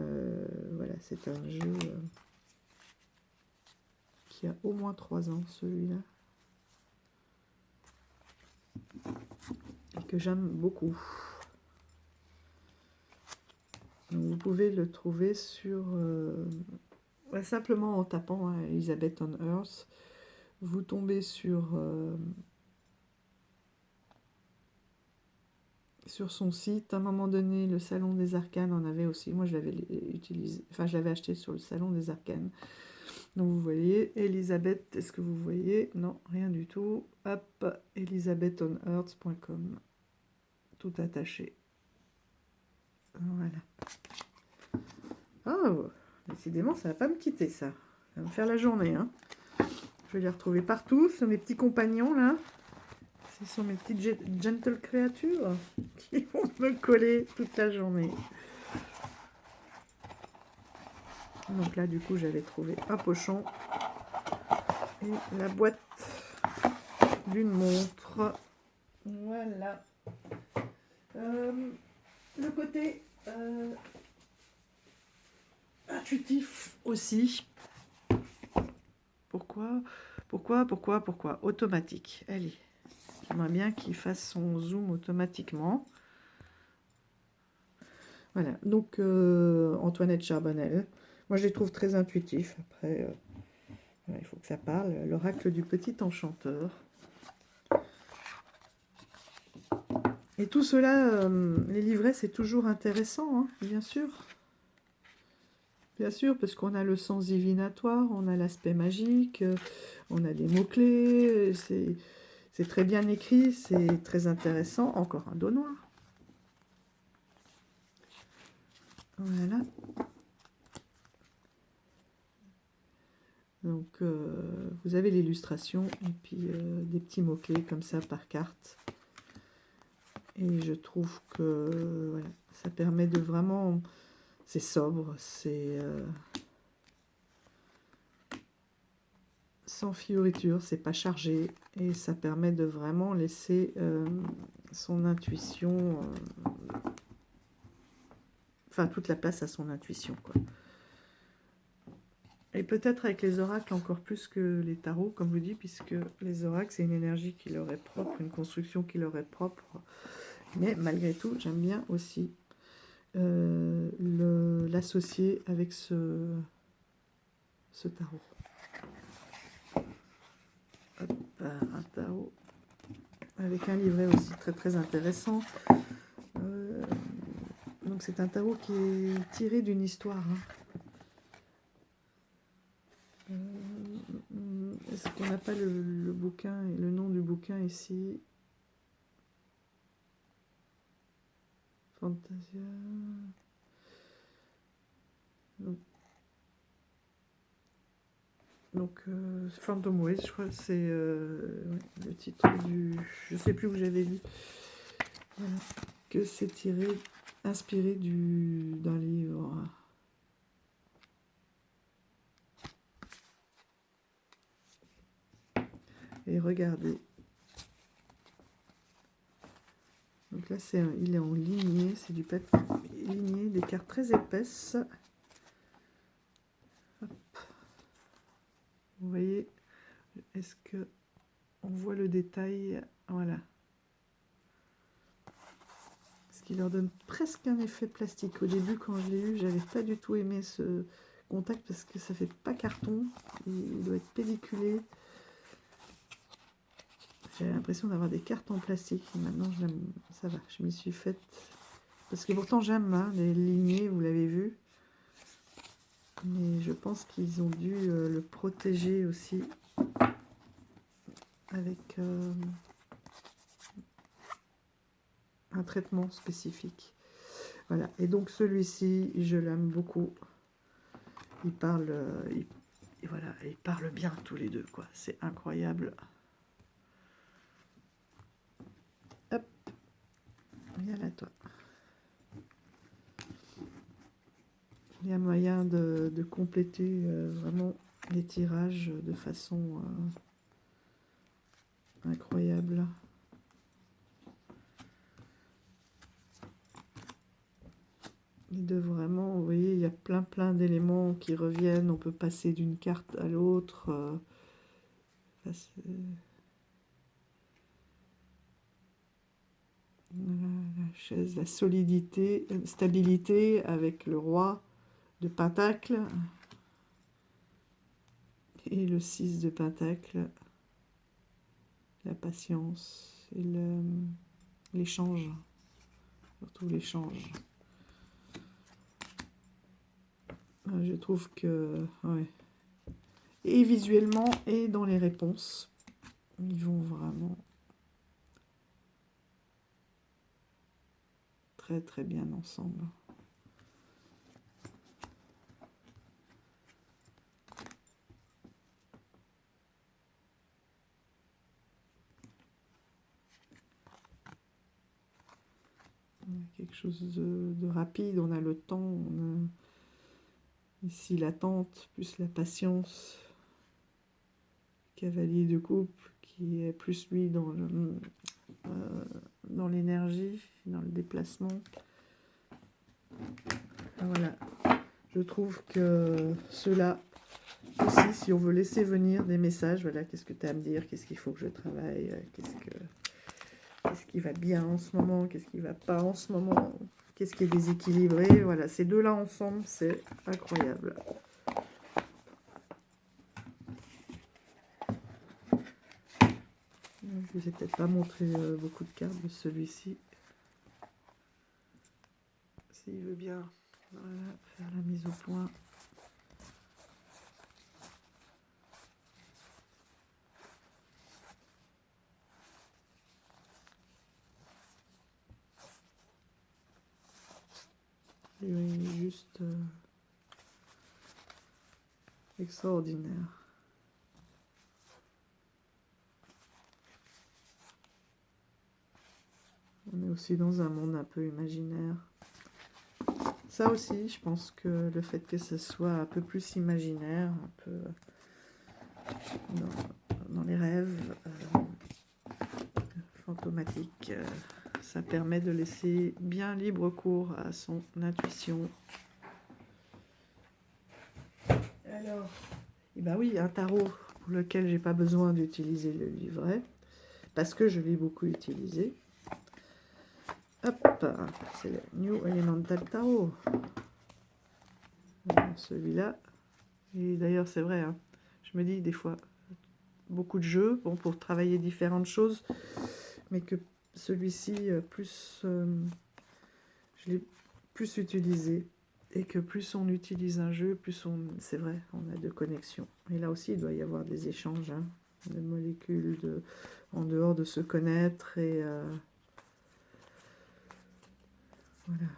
voilà, c'est un jeu... qui a au moins 3 ans, celui-là. Et que j'aime beaucoup. Donc, vous pouvez le trouver sur... simplement en tapant hein, Elizabeth on Earth. Vous tombez sur son site. À un moment donné, le Salon des Arcanes en avait aussi. Moi, je l'avais utilisé... Enfin, je l'avais acheté sur le Salon des Arcanes. Donc vous voyez, Elisabeth, est-ce que vous voyez? Non, rien du tout. Hop, elizabethonearts.com. Tout attaché. Voilà. Oh, décidément, ça va pas me quitter, ça. Ça va me faire la journée, hein. Je vais les retrouver partout. Ce sont mes petits compagnons, là. Ce sont mes petites gentle créatures qui vont me coller toute la journée. Donc là, du coup, j'avais trouvé un pochon et la boîte d'une montre. Voilà. Le côté intuitif aussi, pourquoi? Automatique. Allez. J'aimerais bien qu'il fasse son zoom automatiquement. Voilà. Donc, Antoinette Charbonnel. Moi, je les trouve très intuitifs. Après, il faut que ça parle. L'oracle du petit enchanteur. Et tout cela, les livrets, c'est toujours intéressant, hein, bien sûr. Bien sûr, parce qu'on a le sens divinatoire, on a l'aspect magique, on a des mots-clés, c'est très bien écrit, c'est très intéressant. Encore un dos noir. Voilà. Donc, vous avez l'illustration et puis des petits mots-clés comme ça par carte. Et je trouve que voilà, ça permet de vraiment... C'est sobre, c'est... sans fioriture, c'est pas chargé. Et ça permet de vraiment laisser son intuition... enfin, toute la place à son intuition, quoi. Et peut-être avec les oracles encore plus que les tarots, comme vous dites, puisque les oracles, c'est une énergie qui leur est propre, une construction qui leur est propre. Mais malgré tout, j'aime bien aussi l'associer avec ce tarot. Hop, un tarot avec un livret aussi très très intéressant. Donc c'est un tarot qui est tiré d'une histoire. Hein. Est-ce qu'on n'a pas le bouquin et le nom du bouquin ici? Fantasia. Donc Phantom Ways, je crois que c'est le titre du... Je sais plus où j'avais lu. Voilà. Que c'est tiré, inspiré d'un livre. Et regardez. Donc là, il est en lignée, c'est du papier ligné, des cartes très épaisses. Hop. Vous voyez, est-ce que on voit le détail? Voilà. Ce qui leur donne presque un effet plastique. Au début, quand je l'ai eu, j'avais pas du tout aimé ce contact parce que ça fait pas carton. Il doit être pelliculé. J'avais l'impression d'avoir des cartes en plastique. Maintenant, ça va, je m'y suis faite. Parce que pourtant, j'aime hein, les lignées, vous l'avez vu. Mais je pense qu'ils ont dû le protéger aussi avec un traitement spécifique. Voilà. Et donc, celui-ci, je l'aime beaucoup. Il parle, voilà, ils parlent bien tous les deux, quoi. C'est incroyable. Hop, viens là, toi. Il y a moyen de compléter vraiment les tirages de façon incroyable. Et de vraiment, vous voyez, il y a plein d'éléments qui reviennent. On peut passer d'une carte à l'autre. La chaise, la solidité, stabilité avec le roi de Pentacle et le 6 de Pentacle, la patience et l'échange, surtout l'échange. Je trouve que, ouais. Et visuellement et dans les réponses, ils vont vraiment très très bien ensemble. Quelque chose de rapide, on a le temps, on a ici l'attente, plus la patience. Cavalier de coupe qui est plus lui dans l'énergie, dans le déplacement. Voilà, je trouve que ceux-là aussi, si on veut laisser venir des messages, voilà, qu'est-ce que tu as à me dire, qu'est-ce qu'il faut que je travaille, qu'est-ce qui va bien en ce moment, qu'est-ce qui va pas en ce moment, qu'est-ce qui est déséquilibré. Voilà, ces deux-là ensemble, c'est incroyable. Je vous ai peut-être pas montré beaucoup de cartes de celui-ci. S'il veut bien, voilà, faire la mise au point. Il est juste extraordinaire. On est aussi dans un monde un peu imaginaire. Ça aussi, je pense que le fait que ce soit un peu plus imaginaire, un peu dans les rêves fantomatiques, ça permet de laisser bien libre cours à son intuition. Alors, et ben oui, un tarot pour lequel j'ai pas besoin d'utiliser le livret, parce que je l'ai beaucoup utilisé. Hop, c'est le New Elemental Tarot. Celui-là, et d'ailleurs c'est vrai, hein, je me dis des fois, beaucoup de jeux, bon, pour travailler différentes choses, mais que celui-ci, je l'ai plus utilisé, et que plus on utilise un jeu, plus c'est vrai, on a de connexions. Et là aussi, il doit y avoir des échanges, hein, de molécules, en dehors de se connaître, et voilà.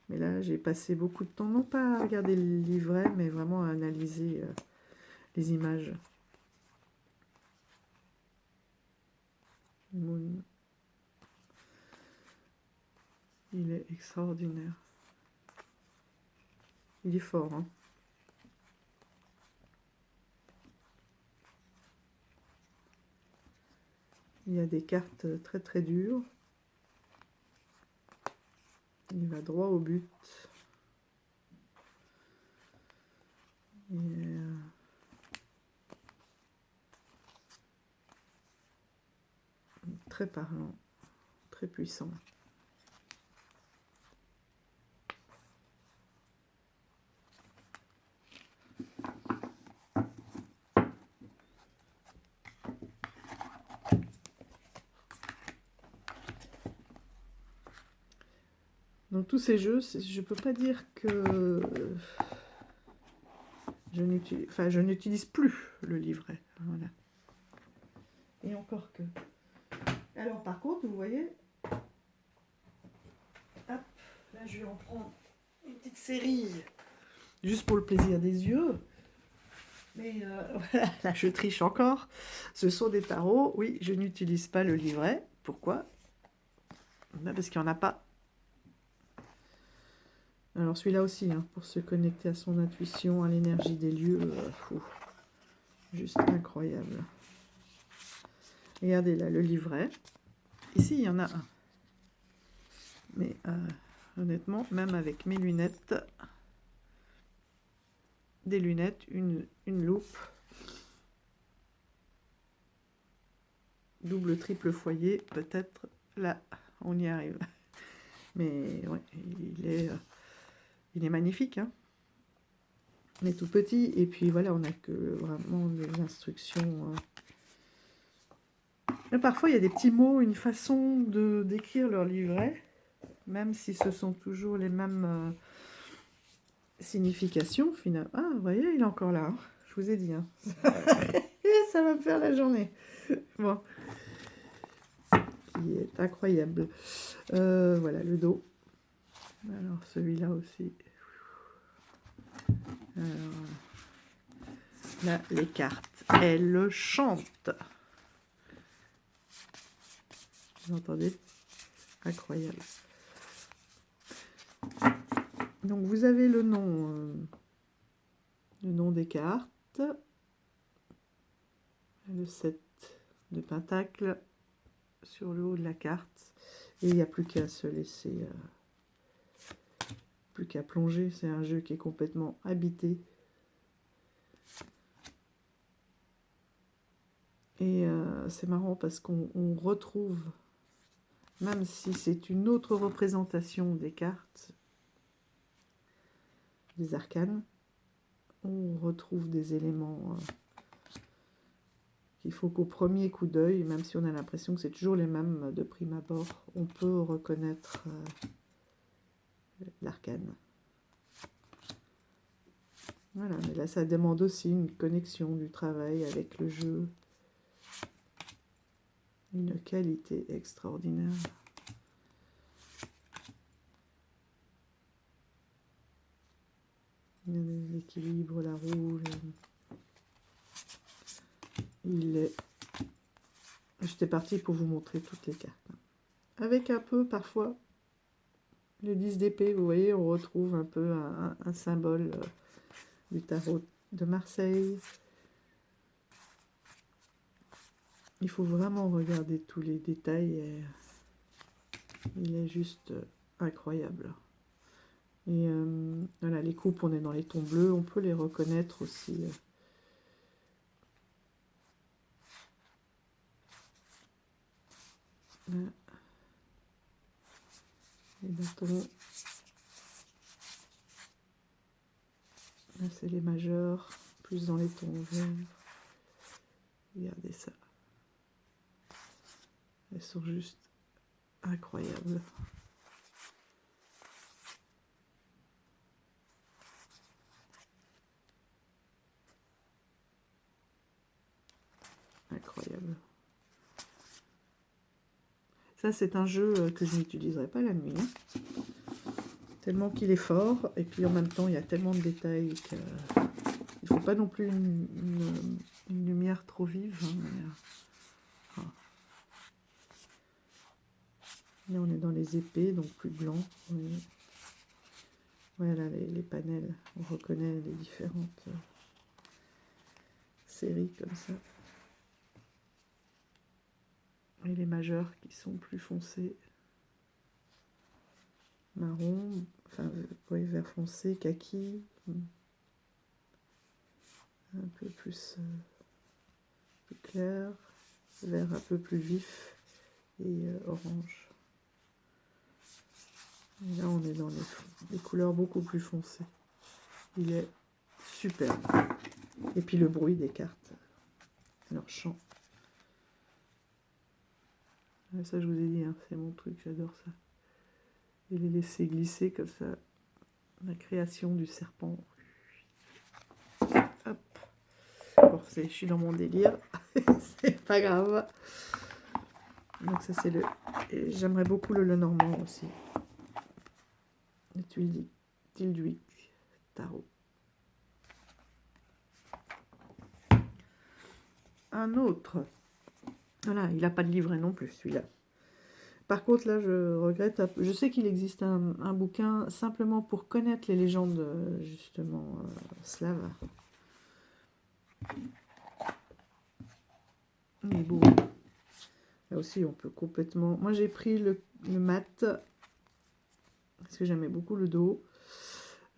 Mais là, j'ai passé beaucoup de temps, non pas à regarder le livret, mais vraiment à analyser les images. Moon. Il est extraordinaire. Il est fort, hein. Il y a des cartes très très dures. Il va droit au but. Il est très parlant, très puissant. Donc tous ces jeux, je peux pas dire que je n'utilise plus le livret. Voilà. Et encore que. Alors par contre, vous voyez, hop, là je vais en prendre une petite série, juste pour le plaisir des yeux. Mais voilà, là je triche encore. Ce sont des tarots. Oui, je n'utilise pas le livret. Pourquoi? Parce qu'il n'y en a pas. Alors celui-là aussi, hein, pour se connecter à son intuition, à l'énergie des lieux, juste incroyable. Regardez là, le livret. Ici, il y en a un. Mais honnêtement, même avec mes lunettes, des lunettes, une loupe, double, triple foyer, peut-être, là, on y arrive. Mais ouais, il est magnifique, hein. On est tout petit, et puis voilà, on n'a que vraiment des instructions. Mais parfois, il y a des petits mots, une façon de d'écrire leur livret, même si ce sont toujours les mêmes significations, finalement. Ah, vous voyez, il est encore là, hein. Je vous ai dit, hein. Ça va me faire la journée. Bon. Qui est incroyable. Voilà, le dos. Alors, celui-là aussi. Alors, là, les cartes, elles chantent. Vous entendez? Incroyable. Donc, vous avez le nom des cartes. Le 7 de Pentacle. sur le haut de la carte. Et il n'y a plus qu'à se laisser... plus qu'à plonger. C'est un jeu qui est complètement habité. Et c'est marrant parce qu'on retrouve, même si c'est une autre représentation des cartes, des arcanes, on retrouve des éléments qu'il faut qu'au premier coup d'œil, même si on a l'impression que c'est toujours les mêmes de prime abord, on peut reconnaître l'arcane. Voilà, mais là ça demande aussi une connexion du travail avec le jeu. Une qualité extraordinaire. L'équilibre, la roue. Il est... J'étais partie pour vous montrer toutes les cartes. Avec un peu, parfois, le 10 d'épée, vous voyez, on retrouve un peu un symbole du tarot de Marseille. Il faut vraiment regarder tous les détails. Et il est juste incroyable. Et voilà, les coupes, on est dans les tons bleus, on peut les reconnaître aussi. Là. Les bâtons. Là, c'est les majeurs, plus dans les tons verts. Regardez ça. Elles sont juste incroyables. Incroyable. Ça, c'est un jeu que je n'utiliserai pas la nuit. Tellement qu'il est fort. Et puis en même temps, il y a tellement de détails qu'il ne faut pas non plus une lumière trop vive. Hein, mais, là, on est dans les épées, donc plus blanc. Oui. Voilà les panels. On reconnaît les différentes séries comme ça. Et les majeurs qui sont plus foncés. Marron, enfin, oui, vert foncé, kaki. Un peu plus clair. Vert un peu plus vif. Et orange. Et là, on est dans des couleurs beaucoup plus foncées. Il est superbe. Et puis le bruit des cartes. Leur chant. Ça, je vous ai dit, hein, c'est mon truc, j'adore ça. Et les laisser glisser comme ça. La création du serpent. Hop. Bon, je suis dans mon délire. C'est pas grave. Donc ça, c'est le... J'aimerais beaucoup le Lenormand aussi. Le Tilduic Tarot. Un autre. Voilà, il n'a pas de livret non plus, celui-là. Par contre, là, je regrette. Je sais qu'il existe un bouquin simplement pour connaître les légendes, justement, slaves. Il est beau. Là aussi, on peut complètement... Moi, j'ai pris le mat, parce que j'aimais beaucoup le dos.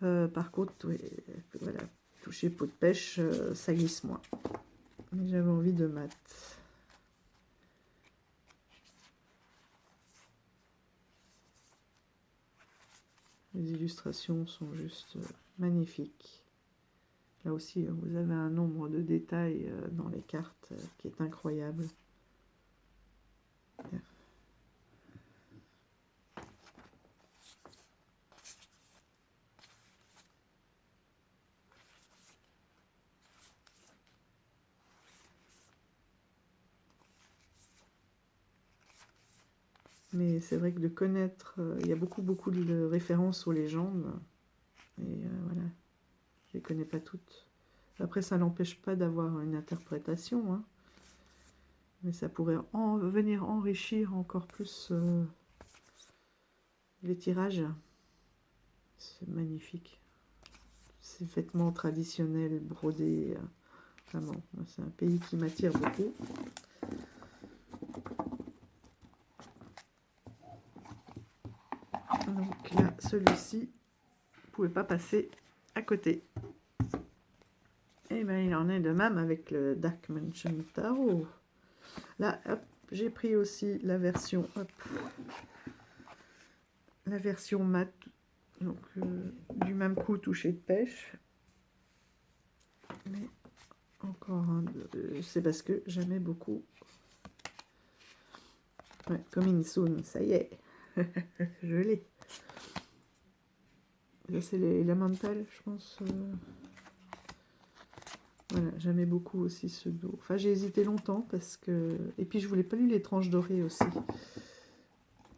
Par contre, oui, voilà, toucher peau de pêche, ça glisse moins. Mais j'avais envie de mat. Les illustrations sont juste magnifiques. Là aussi, vous avez un nombre de détails dans les cartes qui est incroyable. Mais c'est vrai que de connaître, il y a beaucoup de références aux légendes. Et voilà, je les connais pas toutes. Après, ça n'empêche pas d'avoir une interprétation. Hein. Mais ça pourrait venir enrichir encore plus les tirages. C'est magnifique. Ces vêtements traditionnels, brodés. Vraiment, c'est un pays qui m'attire beaucoup. Donc là, celui-ci, vous ne pouvez pas passer à côté. Et bien, il en est de même avec le Dark Mansion Tarot. Là, hop, j'ai pris aussi la version, hop, la version mat, donc du même coup touché de pêche. Mais encore c'est parce que j'aimais beaucoup. Ouais, Coming Soon, ça y est, je l'ai. Là, c'est les Elemental, je pense. Voilà, j'aimais beaucoup aussi ce dos. Enfin, j'ai hésité longtemps parce que... Et puis, je voulais pas lui les tranches dorées aussi.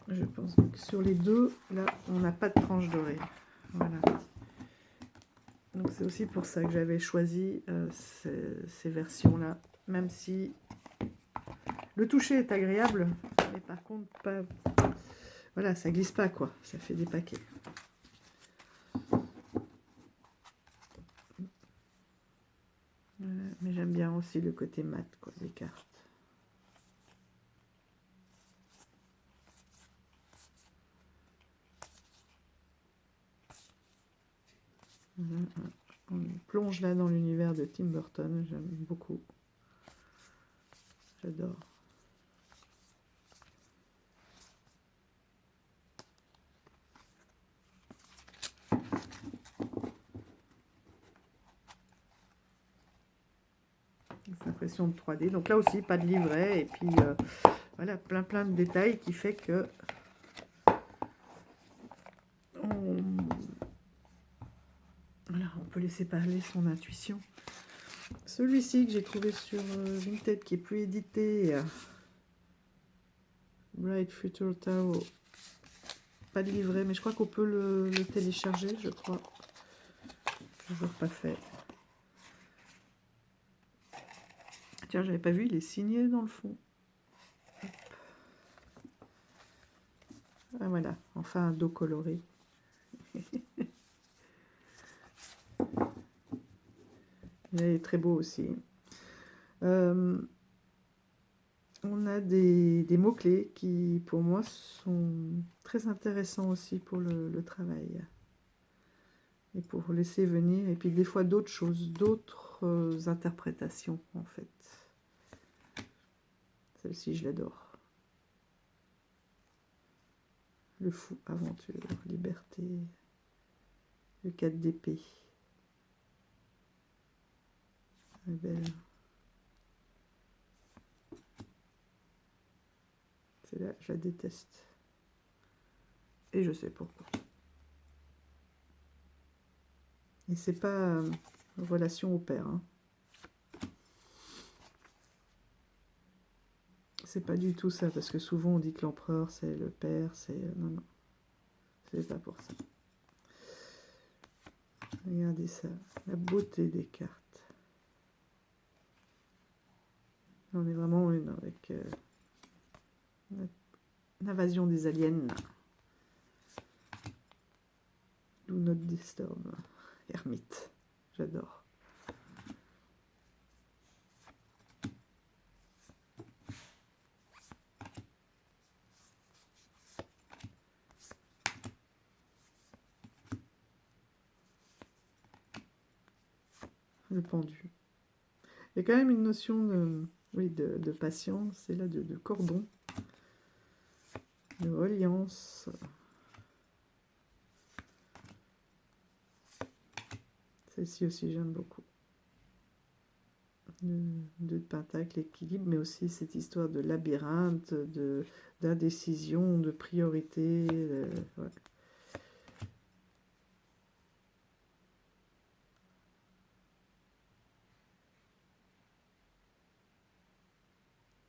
Je pense que sur les deux, là, on n'a pas de tranches dorées. Voilà. Donc, c'est aussi pour ça que j'avais choisi ces versions-là. Même si le toucher est agréable, mais par contre, pas... Voilà, ça glisse pas, quoi. Ça fait des paquets. Voilà. Mais j'aime bien aussi le côté mat, quoi, des cartes. Voilà. On plonge là dans l'univers de Tim Burton, j'aime beaucoup. J'adore. Cette impression de 3D. Donc là aussi, pas de livret. Et puis, voilà, plein de détails qui fait que voilà, on peut laisser parler son intuition. Celui-ci que j'ai trouvé sur Vinted, qui est plus édité, Bright Future Tarot. Pas de livret, mais je crois qu'on peut le télécharger, je crois. Toujours pas fait. Tiens, j'avais pas vu, il est signé dans le fond. Hop. Ah voilà, enfin un dos coloré. Il est très beau aussi. On a des mots-clés qui, pour moi, sont très intéressants aussi pour le travail. Et pour laisser venir, et puis des fois d'autres choses, d'autres interprétations, en fait. Celle-ci, je l'adore. Le fou, aventure, liberté. Le 4 d'épée. Elle est belle. Celle-là, je la déteste. Et je sais pourquoi. Et c'est pas relation au père. Hein. C'est pas du tout ça, parce que souvent on dit que l'empereur c'est le père, c'est... Non, non. C'est pas pour ça. Regardez ça, la beauté des cartes. On est vraiment avec l'invasion des aliens. Do not disturb. Hermite. J'adore. Le pendu. Il y a quand même une notion de, oui, de patience, et là de cordon, de reliance. Celle-ci aussi, j'aime beaucoup. De pentacle, équilibre, mais aussi cette histoire de labyrinthe, d'indécision, de priorité. Ouais.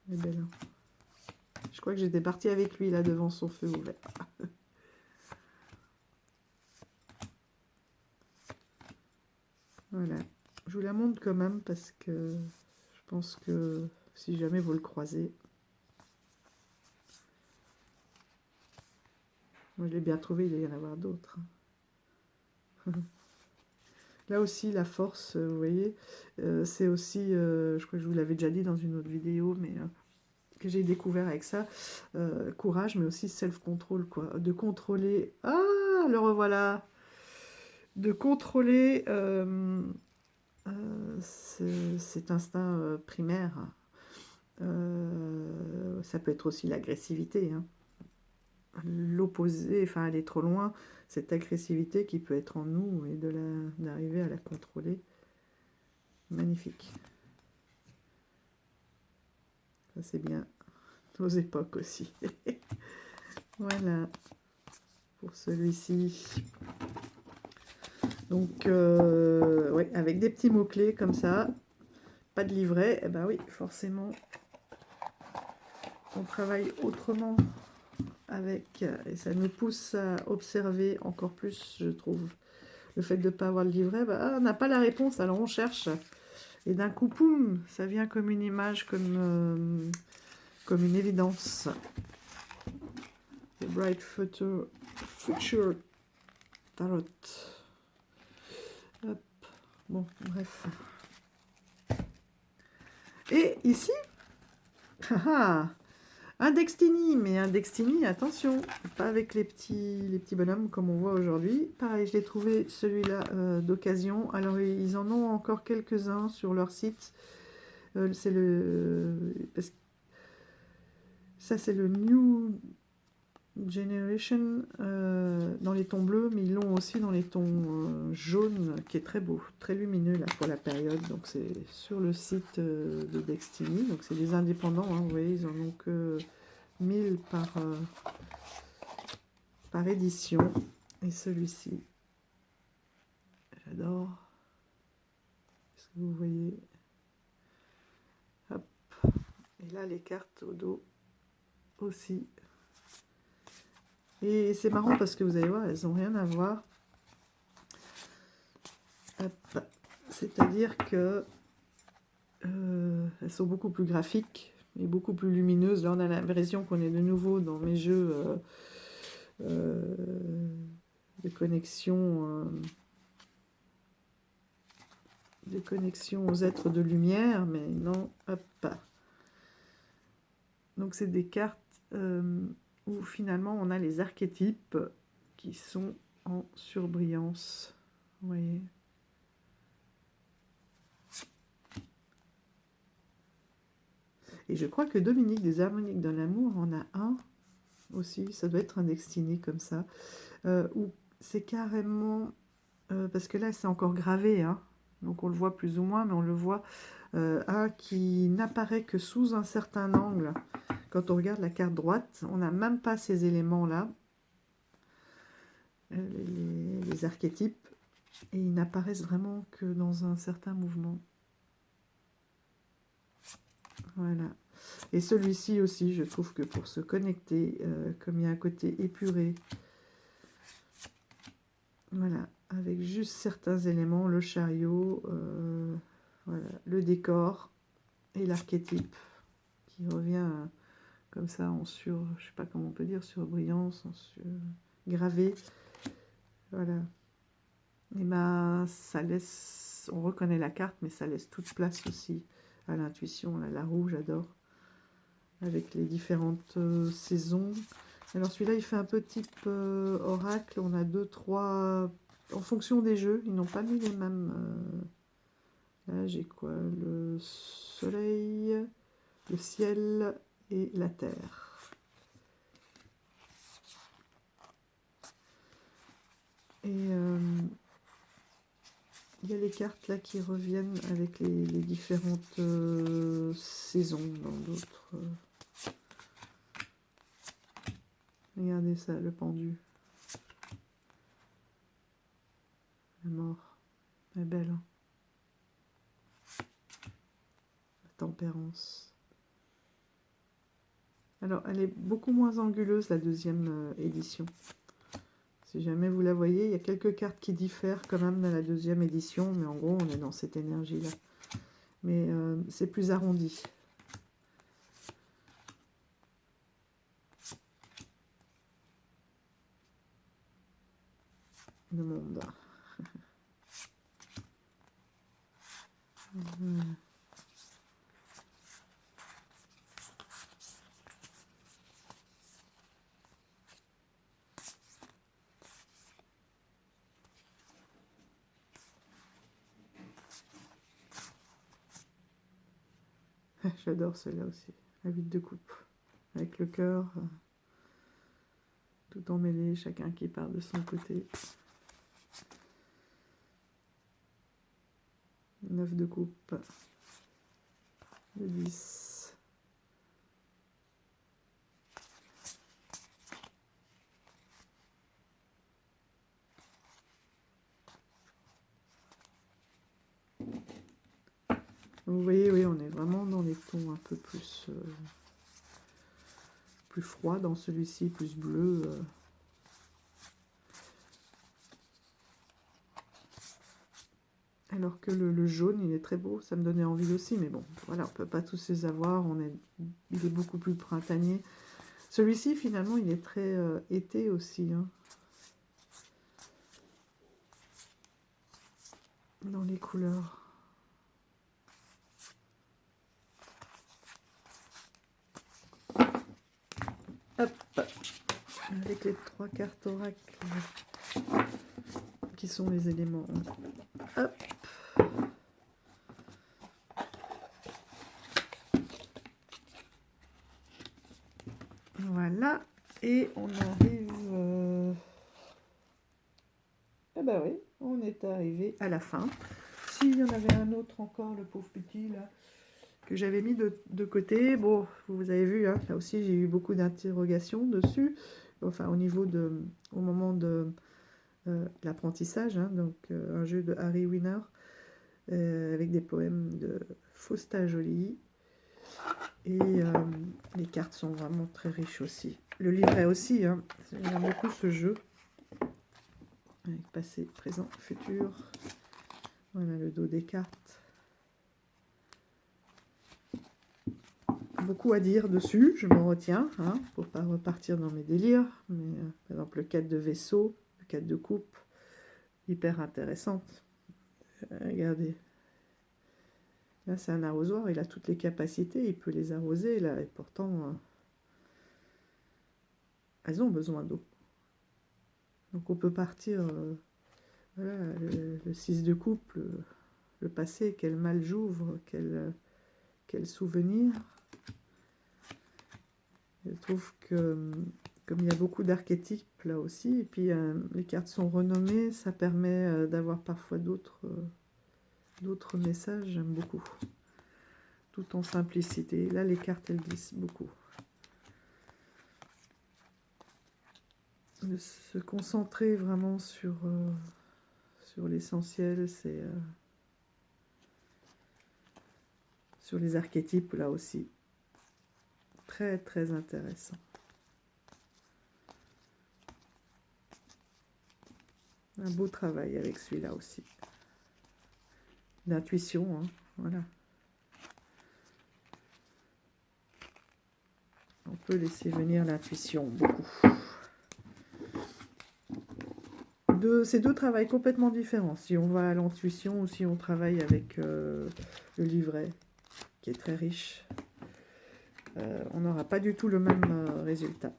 Elle est belle. Hein. Je crois que j'étais partie avec lui là devant son feu ouvert. Voilà. Je vous la montre quand même parce que je pense que si jamais vous le croisez, moi je l'ai bien trouvé, il doit y en avoir d'autres. Là aussi, la force, vous voyez, c'est aussi, je crois que je vous l'avais déjà dit dans une autre vidéo, mais que j'ai découvert avec ça. Courage, mais aussi self-control, quoi. De contrôler... Ah, le revoilà. De contrôler cet instinct primaire. Ça peut être aussi l'agressivité, hein. L'opposé, enfin aller trop loin, cette agressivité qui peut être en nous et d'arriver à la contrôler. Magnifique. Ça c'est bien. Nos époques aussi. Voilà. Pour celui-ci. Donc, ouais, avec des petits mots-clés comme ça. Pas de livret. Eh ben oui, forcément, on travaille autrement avec. Et ça nous pousse à observer encore plus, je trouve. Le fait de ne pas avoir le livret, bah, on n'a pas la réponse, alors on cherche. Et d'un coup, poum, ça vient comme une image, comme une évidence. The Bright Future Tarot. Hop. Bon, bref. Et ici, un Destiny, mais un Destiny, attention, pas avec les petits bonhommes comme on voit aujourd'hui. Pareil, je l'ai trouvé celui-là d'occasion. Alors, ils en ont encore quelques-uns sur leur site. C'est ça, c'est le New Generation dans les tons bleus, mais ils l'ont aussi dans les tons jaunes, qui est très beau, très lumineux là pour la période. Donc c'est sur le site de Destiny. Donc c'est des indépendants, hein, vous voyez, ils en ont que 1000 par édition. Et celui-ci, j'adore. Est-ce que vous voyez? Hop. Et là, les cartes au dos aussi. Et c'est marrant parce que vous allez voir, elles n'ont rien à voir. C'est-à-dire que elles sont beaucoup plus graphiques et beaucoup plus lumineuses. Là, on a l'impression qu'on est de nouveau dans mes jeux de connexion aux êtres de lumière, mais non, hop. Donc, c'est des cartes où finalement on a les archétypes qui sont en surbrillance. Vous voyez? Et je crois que Dominique des Harmoniques de l'amour en a un aussi, ça doit être un Destiny comme ça, où c'est carrément, parce que là c'est encore gravé, hein, donc on le voit plus ou moins, mais on le voit, un qui n'apparaît que sous un certain angle. Quand on regarde la carte droite, on n'a même pas ces éléments-là, les archétypes, et ils n'apparaissent vraiment que dans un certain mouvement. Voilà. Et celui-ci aussi, je trouve que pour se connecter, comme il y a un côté épuré, voilà, avec juste certains éléments, le chariot, voilà, le décor et l'archétype qui revient comme ça en je sais pas comment on peut dire, sur brillance, gravé, voilà. Et ben, ça laisse, on reconnaît la carte, mais ça laisse toute place aussi à l'intuition. La roue, j'adore, avec les différentes saisons. Alors celui-là, il fait un peu type oracle. On a 2, 3, en fonction des jeux. Ils n'ont pas mis les mêmes. Là, j'ai quoi? Le soleil, le ciel et la terre. Et il y a les cartes là qui reviennent avec les différentes saisons dans d'autres. Regardez ça, le pendu. La mort. Elle est belle. Hein, la tempérance. Alors, elle est beaucoup moins anguleuse, la deuxième édition. Si jamais vous la voyez, il y a quelques cartes qui diffèrent quand même dans la deuxième édition, mais en gros, on est dans cette énergie-là. Mais c'est plus arrondi. Le monde. J'adore celui-là aussi. La 8 de coupe. Avec le cœur. Tout emmêlé, chacun qui part de son côté. 9 de coupe. Le 10. Vous voyez, oui, on est vraiment dans les tons un peu plus froids dans celui-ci, plus bleu. Alors que le jaune, il est très beau, ça me donnait envie aussi, mais bon, voilà, on peut pas tous les avoir, il est beaucoup plus printanier. Celui-ci, finalement, il est très été aussi, hein, dans les couleurs. Hop, avec les 3 cartes oracles qui sont les éléments. Hop. Voilà, et on arrive... Ah bah oui, on est arrivé à la fin. S'il y en avait un autre encore, le pauvre petit, là, que j'avais mis de côté, bon, vous avez vu, hein, là aussi j'ai eu beaucoup d'interrogations dessus, enfin au moment de l'apprentissage, hein, donc un jeu de Harry Winner, avec des poèmes de Fausta Joly, et les cartes sont vraiment très riches aussi. Le livret aussi, hein, j'aime beaucoup ce jeu, avec passé, présent, futur. Voilà le dos des cartes. Beaucoup à dire dessus, je m'en retiens, hein, pour pas repartir dans mes délires. Mais par exemple le 4 de vaisseau, le 4 de coupe, hyper intéressante. Regardez. Là c'est un arrosoir, il a toutes les capacités, il peut les arroser là, et pourtant elles ont besoin d'eau. Donc on peut partir, voilà, le 6 de coupe, le passé, quel mal j'ouvre, quel souvenir. Je trouve que, comme il y a beaucoup d'archétypes là aussi, et puis les cartes sont renommées, ça permet d'avoir parfois d'autres messages, j'aime beaucoup. Tout en simplicité. Là, les cartes, elles glissent beaucoup. De se concentrer vraiment sur l'essentiel, c'est sur les archétypes là aussi. Très, très intéressant. Un beau travail avec celui-là aussi. D'intuition, hein, voilà. On peut laisser venir l'intuition, beaucoup. C'est deux travails complètement différents. Si on va à l'intuition ou si on travaille avec le livret, qui est très riche, on n'aura pas du tout le même résultat.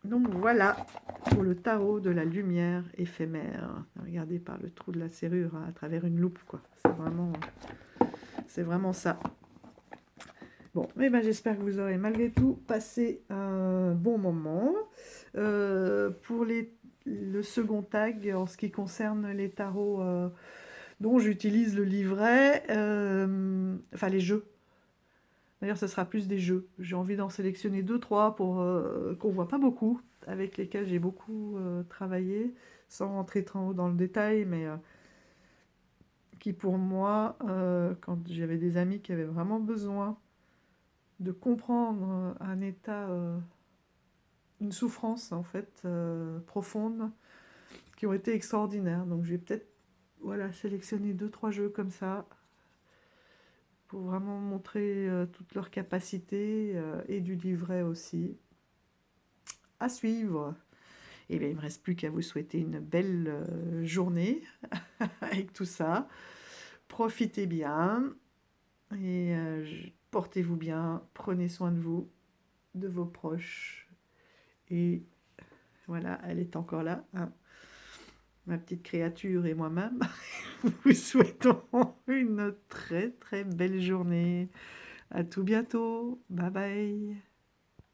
Donc voilà pour le tarot de la lumière éphémère. Regardez par le trou de la serrure, hein, à travers une loupe, quoi. C'est vraiment ça. Bon, eh ben, j'espère que vous aurez malgré tout passé un bon moment. Pour le second tag, en ce qui concerne les tarots dont j'utilise le livret, enfin les jeux. D'ailleurs, ce sera plus des jeux. J'ai envie d'en sélectionner 2-3 pour qu'on ne voit pas beaucoup, avec lesquels j'ai beaucoup travaillé, sans rentrer trop dans le détail, mais qui pour moi, quand j'avais des amis qui avaient vraiment besoin de comprendre un état, une souffrance en fait profonde, qui ont été extraordinaires. Donc je vais peut-être sélectionner 2-3 jeux comme ça, pour vraiment montrer toutes leurs capacités et du livret aussi. À suivre. Et bien, il ne me reste plus qu'à vous souhaiter une belle journée avec tout ça. Profitez bien et portez-vous bien. Prenez soin de vous, de vos proches. Et voilà, elle est encore là, hein. ma petite créature et moi-même, vous souhaitons une très très belle journée. À tout bientôt. Bye bye.